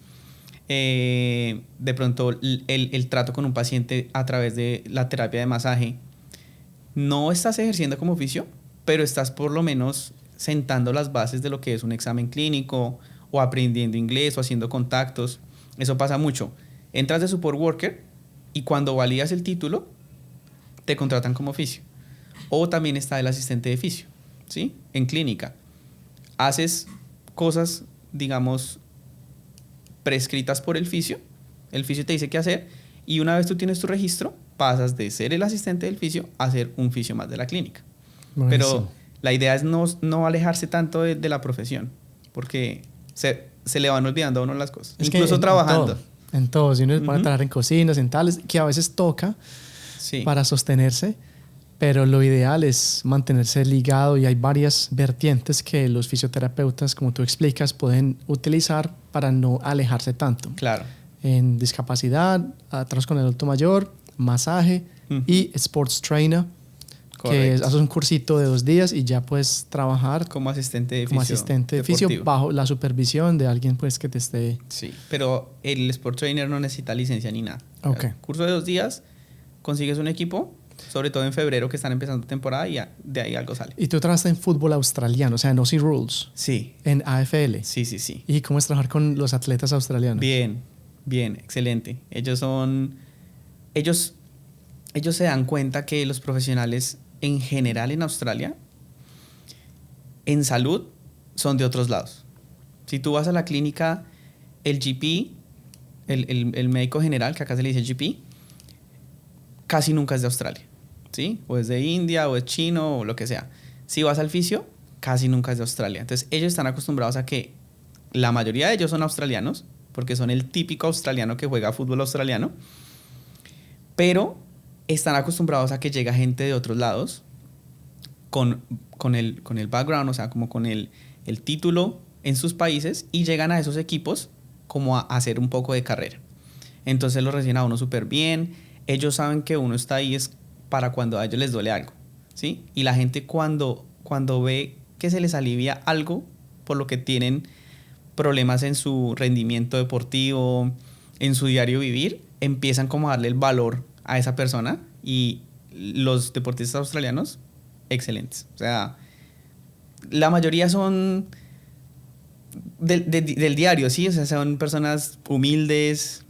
de pronto el trato con un paciente a través de la terapia de masaje, no estás ejerciendo como oficio, pero estás por lo menos sentando las bases de lo que es un examen clínico o aprendiendo inglés o haciendo contactos. Eso pasa mucho. Entras de support worker y cuando validas el título te contratan como fisio. O también está el asistente de fisio, ¿sí? En clínica. Haces cosas, digamos, prescritas por el fisio te dice qué hacer y una vez tú tienes tu registro, pasas de ser el asistente del fisio a ser un fisio más de la clínica. Buenísimo. Pero la idea es no alejarse tanto de la profesión, porque se le van olvidando a uno las cosas. Es incluso trabajando. En todo. Si uno se pone a trabajar en cocinas, en tales, que a veces toca para sostenerse, pero lo ideal es mantenerse ligado y hay varias vertientes que los fisioterapeutas, como tú explicas, pueden utilizar para no alejarse tanto. Claro. En discapacidad, atrás con el adulto mayor, masaje y sports trainer que haces un cursito de 2 días y ya puedes trabajar como asistente de como fisio asistente de fisio deportivo. bajo la supervisión de alguien pues que te esté... Sí, pero el Sport Trainer no necesita licencia ni nada. Ok. Curso de 2 días, consigues un equipo, sobre todo en febrero que están empezando temporada y ya, de ahí algo sale. Y tú trabajaste en fútbol australiano, o sea, en Aussie Rules, Sí, en AFL. sí, sí, sí. ¿Y cómo es trabajar con los atletas australianos? Bien, bien, excelente. Ellos se dan cuenta que los profesionales en general en Australia, en salud, son de otros lados. Si tú vas a la clínica, el GP, el médico general, que acá se le dice GP, casi nunca es de Australia, ¿sí? O es de India, o es chino, o lo que sea. Si vas al fisio, casi nunca es de Australia. Entonces, ellos están acostumbrados a que la mayoría de ellos son australianos, porque son el típico australiano que juega fútbol australiano, pero están acostumbrados a que llega gente de otros lados con el background, o sea, como con el título en sus países, y llegan a esos equipos como a hacer un poco de carrera. Entonces los reciben a uno súper bien. Ellos saben que uno está ahí es para cuando a ellos les duele algo, ¿sí? Y la gente cuando ve que se les alivia algo por lo que tienen problemas en su rendimiento deportivo, en su diario vivir, empiezan como a darle el valor a esa persona, y los deportistas australianos, excelentes. O sea, la mayoría son del diario, ¿sí? O sea, son personas humildes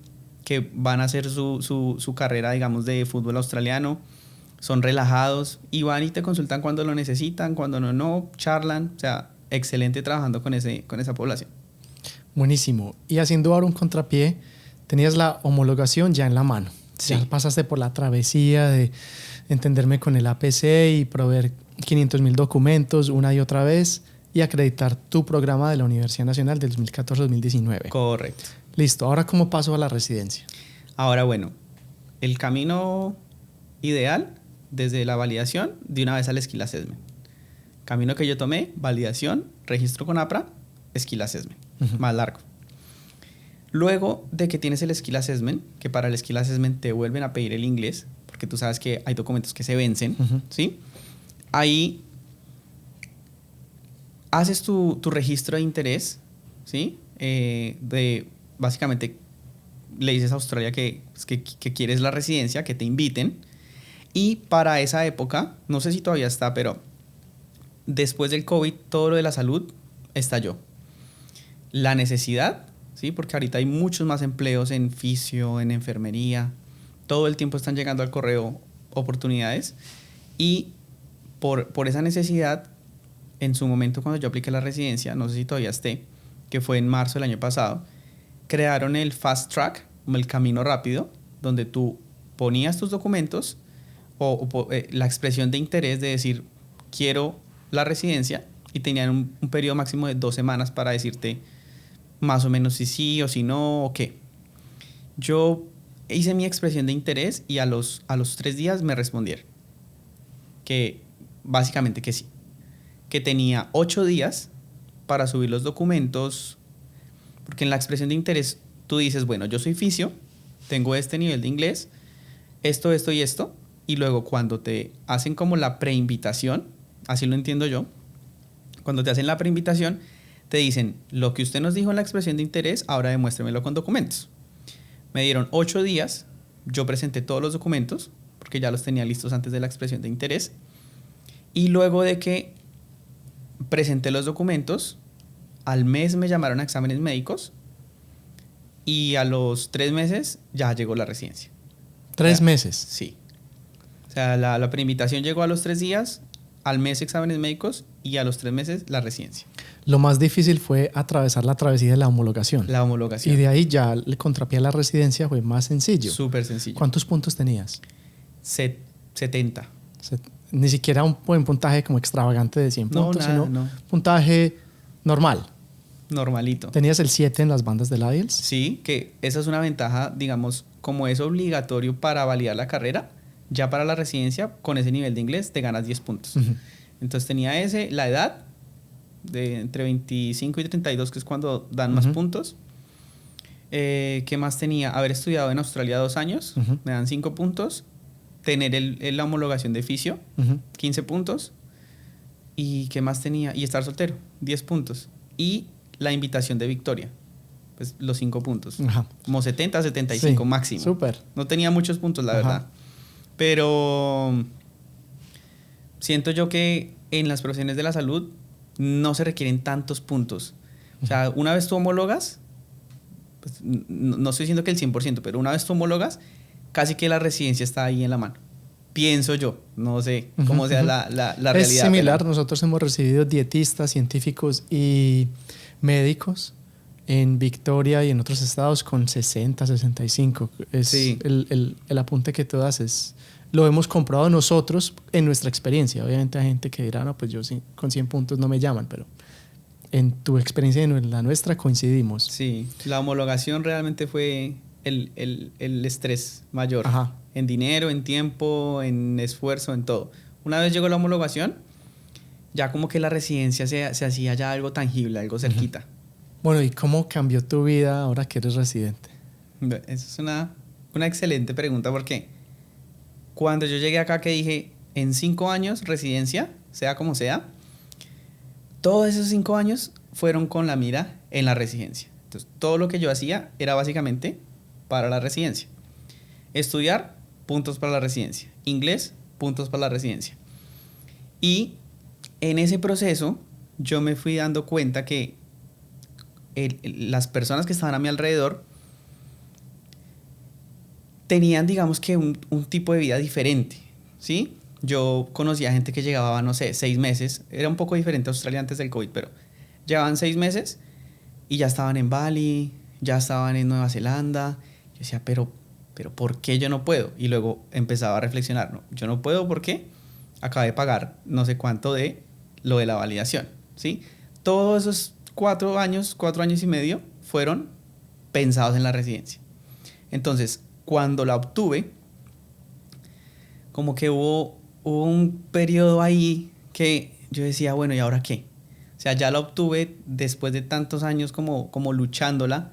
que van a hacer su carrera, digamos, de fútbol australiano. Son relajados y van y te consultan cuando lo necesitan, cuando no, charlan. O sea, excelente trabajando con esa población. Buenísimo. Y haciendo ahora un contrapié, tenías la homologación ya en la mano. Sí. Ya pasaste por la travesía de entenderme con el APC y proveer 500,000 documentos una y otra vez y acreditar tu programa de la Universidad Nacional del 2014-2019. Correcto. Listo. Ahora, ¿cómo paso a la residencia? Ahora, bueno, el camino ideal desde la validación de una vez al Skill Assessment. Camino que yo tomé: validación, registro con APRA, Skill Assessment. Más largo. Luego de que tienes el Skill Assessment, que para el Skill Assessment te vuelven a pedir el inglés, porque tú sabes que hay documentos que se vencen, ¿sí? Ahí haces tu registro de interés, ¿sí? Básicamente le dices a Australia que quieres la residencia, que te inviten. Y para esa época, no sé si todavía está, pero después del COVID, todo lo de la salud estalló. La necesidad, ¿sí? Porque ahorita hay muchos más empleos en fisio, en enfermería. Todo el tiempo están llegando al correo oportunidades. Y por esa necesidad, en su momento cuando yo apliqué la residencia, no sé si todavía esté, que fue en marzo del año pasado, crearon el Fast Track, como el camino rápido, donde tú ponías tus documentos o la expresión de interés de decir quiero la residencia, y tenían un periodo máximo de 2 semanas para decirte más o menos si sí o si no o qué. Yo hice mi expresión de interés y a los 3 días me respondieron que básicamente que sí, que tenía 8 días para subir los documentos, porque en la expresión de interés tú dices, bueno, yo soy fisio, tengo este nivel de inglés, esto y esto, y luego cuando te hacen como la preinvitación, así lo entiendo yo, cuando te hacen la preinvitación te dicen, lo que usted nos dijo en la expresión de interés, ahora demuéstremelo con documentos. Me dieron 8 días, yo presenté todos los documentos, porque ya los tenía listos antes de la expresión de interés, y luego de que presenté los documentos, al mes me llamaron a exámenes médicos, y a los 3 meses ya llegó la residencia. 3 meses. Sí. O sea, la preinvitación llegó a los 3 días, al mes exámenes médicos y a los 3 meses la residencia. Lo más difícil fue atravesar la travesía de la homologación. La homologación. Y de ahí ya el contrapié a la residencia fue más sencillo. Súper sencillo. ¿Cuántos puntos tenías? 70. Ni siquiera un buen puntaje como extravagante de 100 puntos, sino puntaje normal. Normalito. ¿Tenías el 7 en las bandas del IELTS? Sí, que esa es una ventaja, digamos, como es obligatorio para validar la carrera, ya para la residencia, con ese nivel de inglés te ganas 10 puntos. Entonces tenía la edad de entre 25 y 32, que es cuando dan más puntos. ¿Qué más tenía? Haber estudiado en Australia 2 años, me dan 5 puntos. tener la homologación de fisio, 15 puntos. ¿Y qué más tenía? Y estar soltero, 10 puntos. Y la invitación de victoria, pues los 5 puntos. Ajá. Como 70, 75 Sí, máximo. súper. No tenía muchos puntos, la Ajá. verdad. Pero siento yo que en las profesiones de la salud no se requieren tantos puntos. O sea, una vez tú homologas, pues, no estoy diciendo que el 100%, pero una vez tú homologas, casi que la residencia está ahí en la mano. Pienso yo, no sé cómo sea la realidad. Es similar, pero nosotros hemos recibido dietistas, científicos y médicos en Victoria y en otros estados con 60, 65. Es Sí. el apunte que tú haces. Lo hemos comprobado nosotros en nuestra experiencia. Obviamente hay gente que dirá, no, pues yo sí, con 100 puntos no me llaman, pero en tu experiencia y en la nuestra coincidimos. Sí, la homologación realmente fue el estrés mayor. Ajá. En dinero, en tiempo, en esfuerzo, en todo. Una vez llegó la homologación, ya como que la residencia se hacía ya algo tangible, algo cerquita. Bueno, ¿y cómo cambió tu vida ahora que eres residente? Esa es una excelente pregunta porque cuando yo llegué acá que dije, en 5 años residencia, sea como sea, todos esos 5 años fueron con la mira en la residencia. Entonces, todo lo que yo hacía era básicamente para la residencia. Estudiar, puntos para la residencia. Inglés, puntos para la residencia. Y en ese proceso yo me fui dando cuenta que las personas que estaban a mi alrededor tenían, digamos que un tipo de vida diferente, ¿sí? Yo conocía gente que llegaba, no sé, 6 meses. Era un poco diferente a Australia antes del COVID, pero llevaban 6 meses y ya estaban en Bali, ya estaban en Nueva Zelanda. Yo decía, pero ¿por qué yo no puedo? Y luego empezaba a reflexionar, no, yo no puedo porque acabé de pagar no sé cuánto de lo de la validación, ¿sí? Todos esos 4 años y medio fueron pensados en la residencia. Entonces, cuando la obtuve, como que hubo un periodo ahí que yo decía, bueno, ¿y ahora qué? O sea, ya la obtuve después de tantos años como luchándola.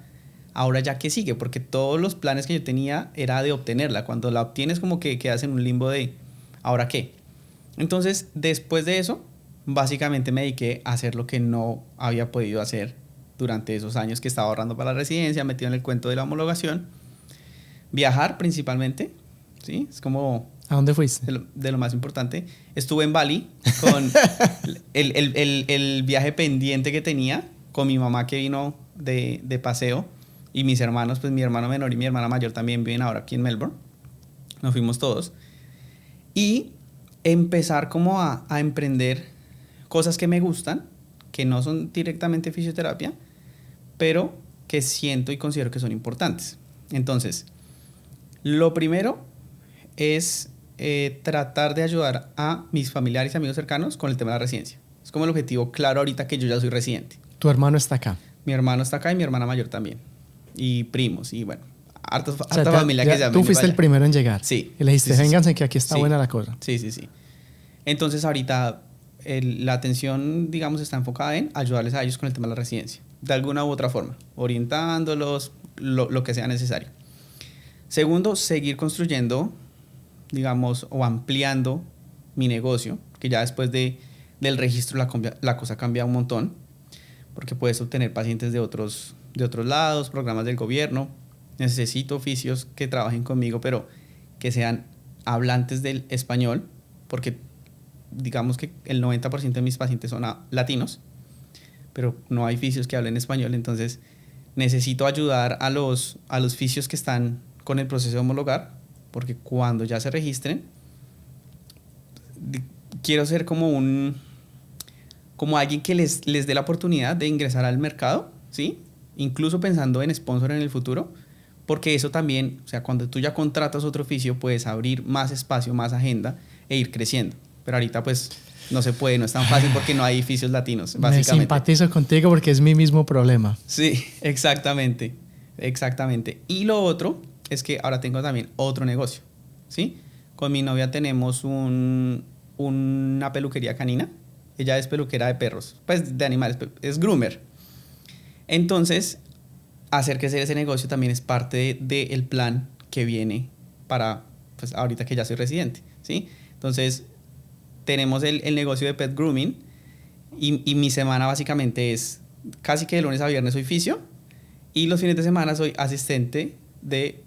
Ahora ya qué sigue, porque todos los planes que yo tenía era de obtenerla. Cuando la obtienes como que quedas en un limbo de ¿ahora qué? Entonces, después de eso, básicamente me dediqué a hacer lo que no había podido hacer durante esos años que estaba ahorrando para la residencia, metido en el cuento de la homologación. Viajar principalmente, ¿sí? Es como ¿A dónde fuiste? de lo más importante. Estuve en Bali con el viaje pendiente que tenía, con mi mamá que vino de paseo, y mis hermanos, pues mi hermano menor y mi hermana mayor también viven ahora aquí en Melbourne. Nos fuimos todos. Y empezar como a emprender cosas que me gustan, que no son directamente fisioterapia, pero que siento y considero que son importantes. Entonces, lo primero es tratar de ayudar a mis familiares y amigos cercanos con el tema de la residencia. Es como el objetivo claro ahorita que yo ya soy residente. Tu hermano está acá. Mi hermano está acá y mi hermana mayor también. Y primos, y bueno, harta O sea, familia que ya tú fuiste el primero en llegar. Sí. Y le dijiste, Sí, sí, vénganse sí. que aquí está Sí. buena la cosa. Sí. Entonces ahorita la atención, digamos, está enfocada en ayudarles a ellos con el tema de la residencia. De alguna u otra forma. Orientándolos, lo que sea necesario. Segundo, seguir construyendo, digamos, o ampliando mi negocio, que ya después del registro la cosa cambia un montón, porque puedes obtener pacientes de otros lados, programas del gobierno. Necesito oficios que trabajen conmigo, pero que sean hablantes del español, porque digamos que el 90% de mis pacientes son latinos, pero no hay fisios que hablen español, entonces necesito ayudar a los fisios que están con el proceso de homologar, porque cuando ya se registren, quiero ser como alguien que les dé la oportunidad de ingresar al mercado, ¿sí? Incluso pensando en sponsor en el futuro, porque eso también, o sea, cuando tú ya contratas otro oficio, puedes abrir más espacio, más agenda e ir creciendo. Pero ahorita pues no se puede, no es tan fácil porque no hay oficios latinos, básicamente. Me simpatizo contigo porque es mi mismo problema. Sí, exactamente. Y lo otro es que ahora tengo también otro negocio, ¿sí? Con mi novia tenemos una peluquería canina. Ella es peluquera de perros, pues de animales, es groomer. Entonces, hacer crecer ese negocio también es parte del plan que viene para pues ahorita que ya soy residente, ¿sí? Entonces, tenemos el negocio de pet grooming y mi semana básicamente es casi que de lunes a viernes soy fisio y los fines de semana soy asistente de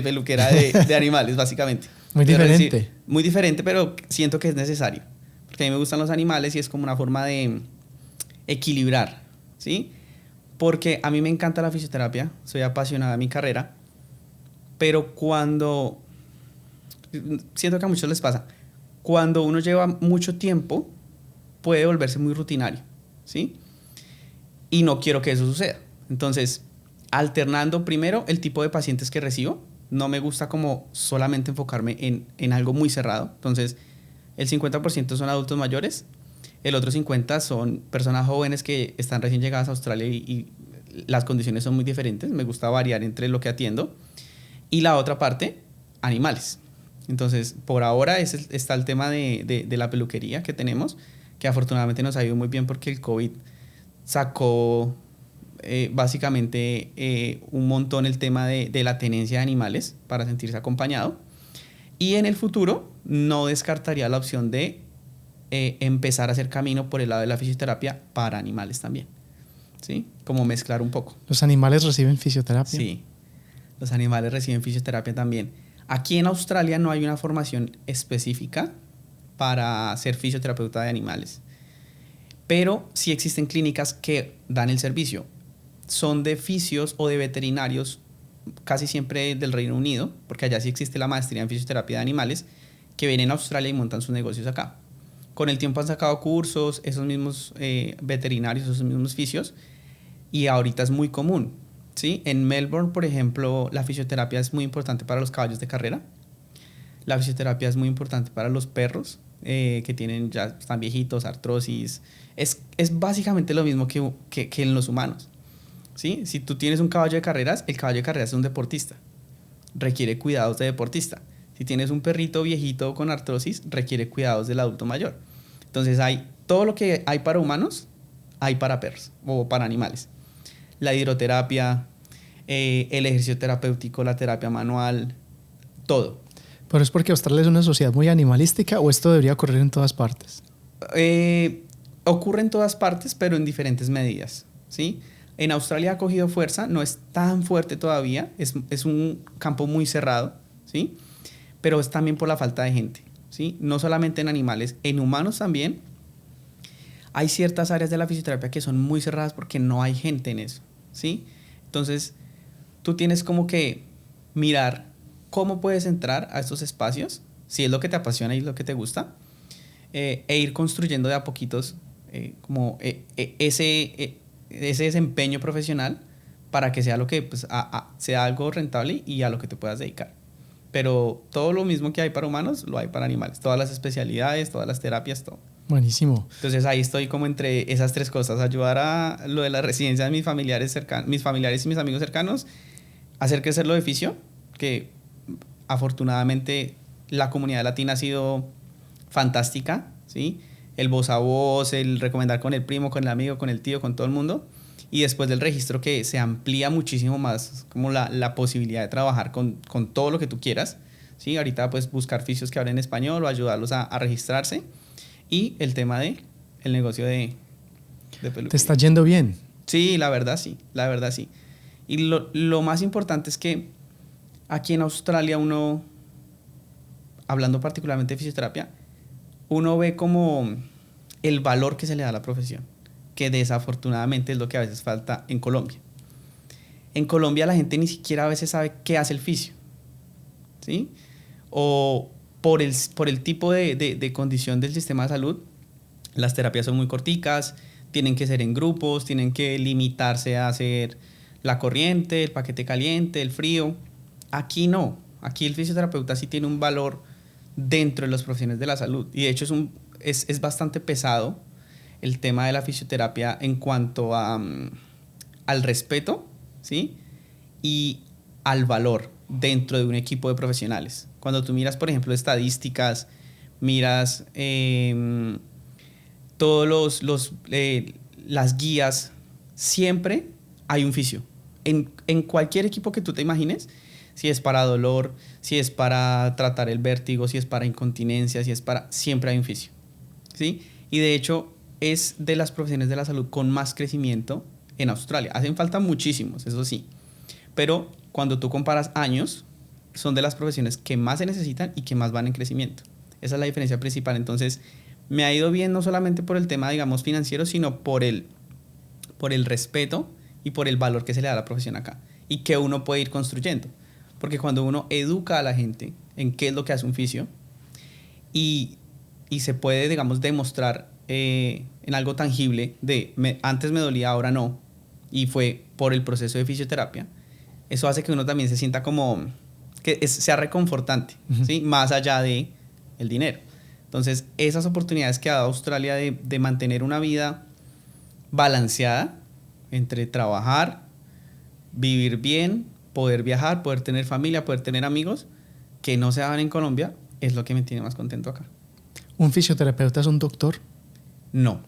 peluquera de animales, básicamente. Muy diferente. Decir, muy diferente, pero siento que es necesario. Porque a mí me gustan los animales y es como una forma de equilibrar, ¿sí? Porque a mí me encanta la fisioterapia, soy apasionada de mi carrera, pero siento que a muchos les pasa, cuando uno lleva mucho tiempo, puede volverse muy rutinario, ¿sí? Y no quiero que eso suceda. Entonces, alternando primero el tipo de pacientes que recibo, no me gusta como solamente enfocarme en algo muy cerrado. Entonces, el 50% son adultos mayores, el otro 50% son personas jóvenes que están recién llegadas a Australia y las condiciones son muy diferentes. Me gusta variar entre lo que atiendo. Y la otra parte, animales. Entonces, por ahora está el tema de la peluquería que tenemos, que afortunadamente nos ha ido muy bien porque el COVID sacó básicamente un montón el tema de la tenencia de animales para sentirse acompañado. Y en el futuro no descartaría la opción de empezar a hacer camino por el lado de la fisioterapia para animales también, ¿sí? Como mezclar un poco. ¿Los animales reciben fisioterapia? Sí, los animales reciben fisioterapia también. Aquí en Australia no hay una formación específica para ser fisioterapeuta de animales, pero sí existen clínicas que dan el servicio. Son de fisios o de veterinarios, casi siempre del Reino Unido, porque allá sí existe la maestría en fisioterapia de animales, que vienen a Australia y montan sus negocios acá. Con el tiempo han sacado cursos, esos mismos veterinarios, esos mismos fisios, y ahorita es muy común, ¿sí? En Melbourne, por ejemplo, la fisioterapia es muy importante para los caballos de carrera. La fisioterapia es muy importante para los perros que ya están viejitos, artrosis. Es básicamente lo mismo que en los humanos, ¿sí? Si tú tienes un caballo de carreras, el caballo de carreras es un deportista. Requiere cuidados de deportista. Si tienes un perrito viejito con artrosis, requiere cuidados del adulto mayor. Entonces todo lo que hay para humanos, hay para perros o para animales. La hidroterapia, el ejercicio terapéutico, la terapia manual, todo. ¿Pero es porque Australia es una sociedad muy animalística o esto debería ocurrir en todas partes? Ocurre en todas partes, pero en diferentes medidas, ¿sí? En Australia ha cogido fuerza, no es tan fuerte todavía, es un campo muy cerrado, ¿sí? Pero es también por la falta de gente, ¿sí? No solamente en animales, en humanos también. Hay ciertas áreas de la fisioterapia que son muy cerradas porque no hay gente en eso, ¿sí? Entonces, tú tienes como que mirar cómo puedes entrar a estos espacios, si es lo que te apasiona y lo que te gusta, e ir construyendo de a poquitos ese desempeño profesional para que sea lo que pues, sea algo rentable y a lo que te puedas dedicar. Pero todo lo mismo que hay para humanos, lo hay para animales. Todas las especialidades, todas las terapias, todo. Buenísimo. Entonces ahí estoy como entre esas tres cosas. Ayudar a lo de la residencia de mis familiares y mis amigos cercanos. Hacer crecer lo de fisio, que afortunadamente la comunidad latina ha sido fantástica, ¿sí? El voz a voz, el recomendar con el primo, con el amigo, con el tío, con todo el mundo. Y después del registro que se amplía muchísimo más como la posibilidad de trabajar con todo lo que tú quieras, ¿sí? Ahorita pues buscar fisios que hablen español o ayudarlos a registrarse. Y el tema de el negocio de peluquería. ¿Te está yendo bien? Sí, la verdad sí. Y lo más importante es que aquí en Australia uno, hablando particularmente de fisioterapia, uno ve como el valor que se le da a la profesión, que desafortunadamente es lo que a veces falta en Colombia. En Colombia la gente ni siquiera a veces sabe qué hace el fisio, ¿sí? O por el tipo de condición del sistema de salud, las terapias son muy corticas, tienen que ser en grupos, tienen que limitarse a hacer la corriente, el paquete caliente, el frío. Aquí no, aquí el fisioterapeuta sí tiene un valor dentro de las profesiones de la salud y de hecho es bastante pesado el tema de la fisioterapia en cuanto al respeto, ¿sí? Y al valor dentro de un equipo de profesionales. Cuando tú miras, por ejemplo, estadísticas, miras todos las guías, siempre hay un fisio. En cualquier equipo que tú te imagines, Si es para dolor, si es para tratar el vértigo, si es para incontinencia, si es para... Siempre hay un fisio, ¿sí? Y de hecho es de las profesiones de la salud con más crecimiento en Australia. Hacen falta muchísimos, eso sí. Pero cuando tú comparas años, son de las profesiones que más se necesitan y que más van en crecimiento. Esa es la diferencia principal. Entonces, me ha ido bien no solamente por el tema, digamos, financiero, sino por el respeto y por el valor que se le da a la profesión acá y que uno puede ir construyendo. Porque cuando uno educa a la gente en qué es lo que hace un fisio y se puede, digamos, demostrar en algo tangible de antes me dolía, ahora no, y fue por el proceso de fisioterapia, eso hace que uno también se sienta como que sea reconfortante, ¿sí? Más allá de el dinero. Entonces, esas oportunidades que ha dado Australia de mantener una vida balanceada entre trabajar, vivir bien, poder viajar, poder tener familia, poder tener amigos, que no se dan en Colombia, es lo que me tiene más contento acá. ¿Un fisioterapeuta es un doctor? No.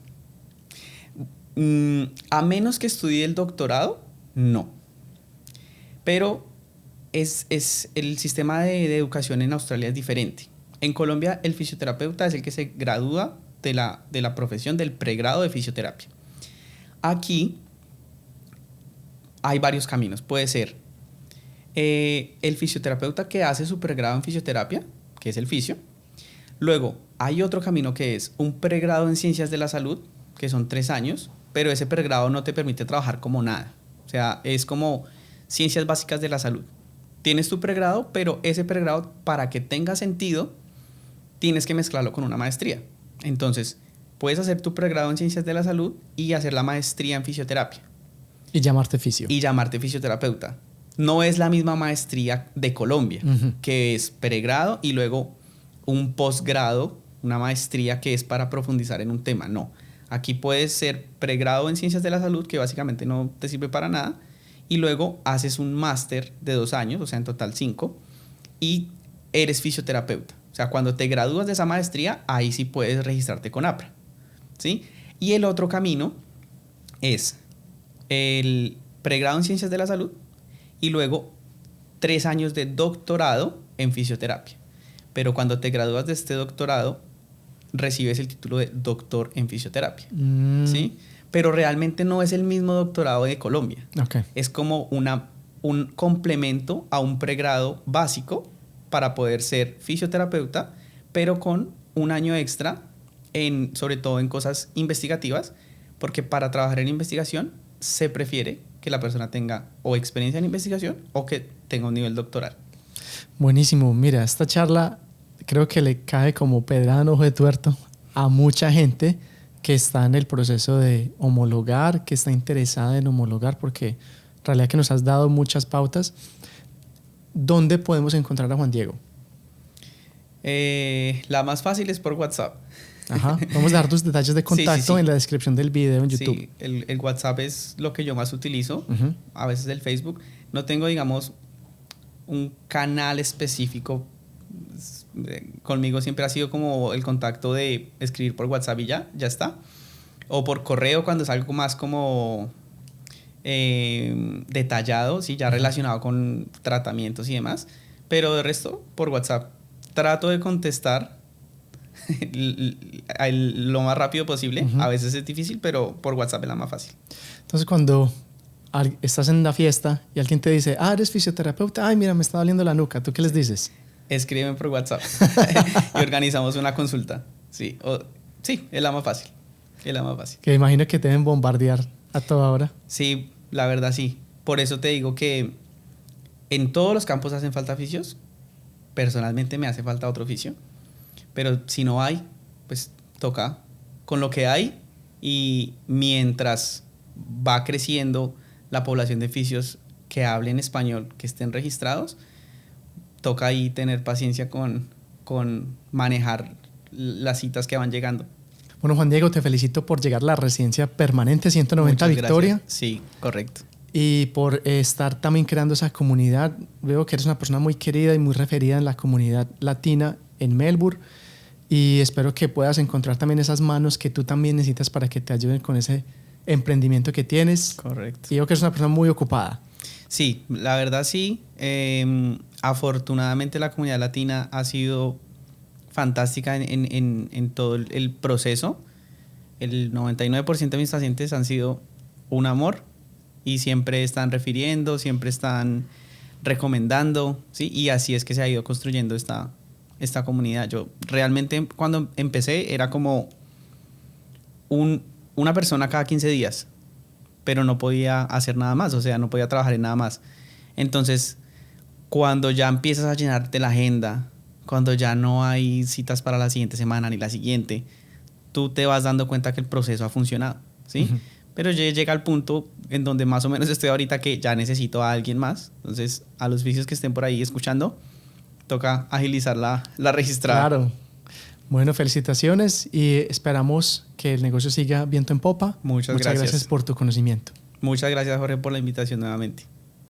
A menos que estudie el doctorado, no. Pero el sistema de educación en Australia es diferente. En Colombia, el fisioterapeuta es el que se gradúa de la profesión del pregrado de fisioterapia. Aquí hay varios caminos. Puede ser el fisioterapeuta que hace su pregrado en fisioterapia, que es el fisio. Luego, hay otro camino que es un pregrado en ciencias de la salud, que son 3 años, pero ese pregrado no te permite trabajar como nada. O sea, es como ciencias básicas de la salud. Tienes tu pregrado, pero ese pregrado, para que tenga sentido, tienes que mezclarlo con una maestría. Entonces, puedes hacer tu pregrado en ciencias de la salud y hacer la maestría en fisioterapia. Y llamarte fisio. Y llamarte fisioterapeuta. No es la misma maestría de Colombia, que es pregrado y luego un posgrado, una maestría que es para profundizar en un tema. No. Aquí puedes ser pregrado en ciencias de la salud, que básicamente no te sirve para nada, y luego haces un máster de 2 años, o sea, en total 5, y eres fisioterapeuta. O sea, cuando te gradúas de esa maestría, ahí sí puedes registrarte con APRA, ¿sí? Y el otro camino es el pregrado en ciencias de la salud y luego 3 años de doctorado en fisioterapia. Pero cuando te gradúas de este doctorado, recibes el título de doctor en fisioterapia, ¿sí? Pero realmente no es el mismo doctorado de Colombia. Okay. Es como un complemento a un pregrado básico para poder ser fisioterapeuta, pero con un año extra, sobre todo en cosas investigativas, porque para trabajar en investigación se prefiere que la persona tenga o experiencia en investigación o que tenga un nivel doctoral. Buenísimo. Mira, esta charla creo que le cae como pedrada en ojo de tuerto a mucha gente que está en el proceso de homologar, que está interesada en homologar, porque en realidad que nos has dado muchas pautas. ¿Dónde podemos encontrar a Juan Diego? La más fácil es por WhatsApp. Ajá. Vamos a dar tus detalles de contacto sí. En la descripción del video en YouTube. Sí, el WhatsApp es lo que yo más utilizo, a veces el Facebook. No tengo, digamos, un canal específico. Conmigo siempre ha sido como el contacto de escribir por WhatsApp y ya está. O por correo cuando es algo más como detallado, ¿sí? Ya relacionado con tratamientos y demás. Pero de resto, por WhatsApp. Trato de contestar lo más rápido posible. A veces es difícil, pero por WhatsApp es la más fácil. Entonces, cuando estás en una fiesta y alguien te dice, eres fisioterapeuta, ay, mira, me está doliendo la nuca, ¿tú qué les dices? Escríbeme por WhatsApp y organizamos una consulta. Sí, sí, es la más fácil. Es la más fácil. Que imagino que te deben bombardear a toda hora. Sí, la verdad sí. Por eso te digo que en todos los campos hacen falta fisios. Personalmente me hace falta otro fisio. Pero si no hay, pues toca con lo que hay. Y mientras va creciendo la población de fisios que hablen español, que estén registrados, toca ahí tener paciencia con manejar las citas que van llegando. Bueno, Juan Diego, te felicito por llegar a la residencia permanente 190 Muchas Victoria. Gracias. Sí, correcto. Y por estar también creando esa comunidad. Veo que eres una persona muy querida y muy referida en la comunidad latina en Melbourne. Y espero que puedas encontrar también esas manos que tú también necesitas para que te ayuden con ese emprendimiento que tienes. Correcto. Y veo que eres una persona muy ocupada. Sí, la verdad sí. Afortunadamente la comunidad latina ha sido fantástica en todo el proceso. El 99% de mis pacientes han sido un amor y siempre están refiriendo, siempre están recomendando, ¿sí? Y así es que se ha ido construyendo esta comunidad. Yo realmente cuando empecé era como una persona cada 15 días, pero no podía hacer nada más, o sea, no podía trabajar en nada más. Entonces, cuando ya empiezas a llenarte la agenda, cuando ya no hay citas para la siguiente semana ni la siguiente, tú te vas dando cuenta que el proceso ha funcionado, ¿sí? Uh-huh. Pero ya llega al punto en donde más o menos estoy ahorita que ya necesito a alguien más. Entonces, a los vicios que estén por ahí escuchando, toca agilizar la registrada. Claro. Bueno, felicitaciones y esperamos que el negocio siga viento en popa. Muchas gracias. Gracias por tu conocimiento. Muchas gracias, Jorge, por la invitación nuevamente.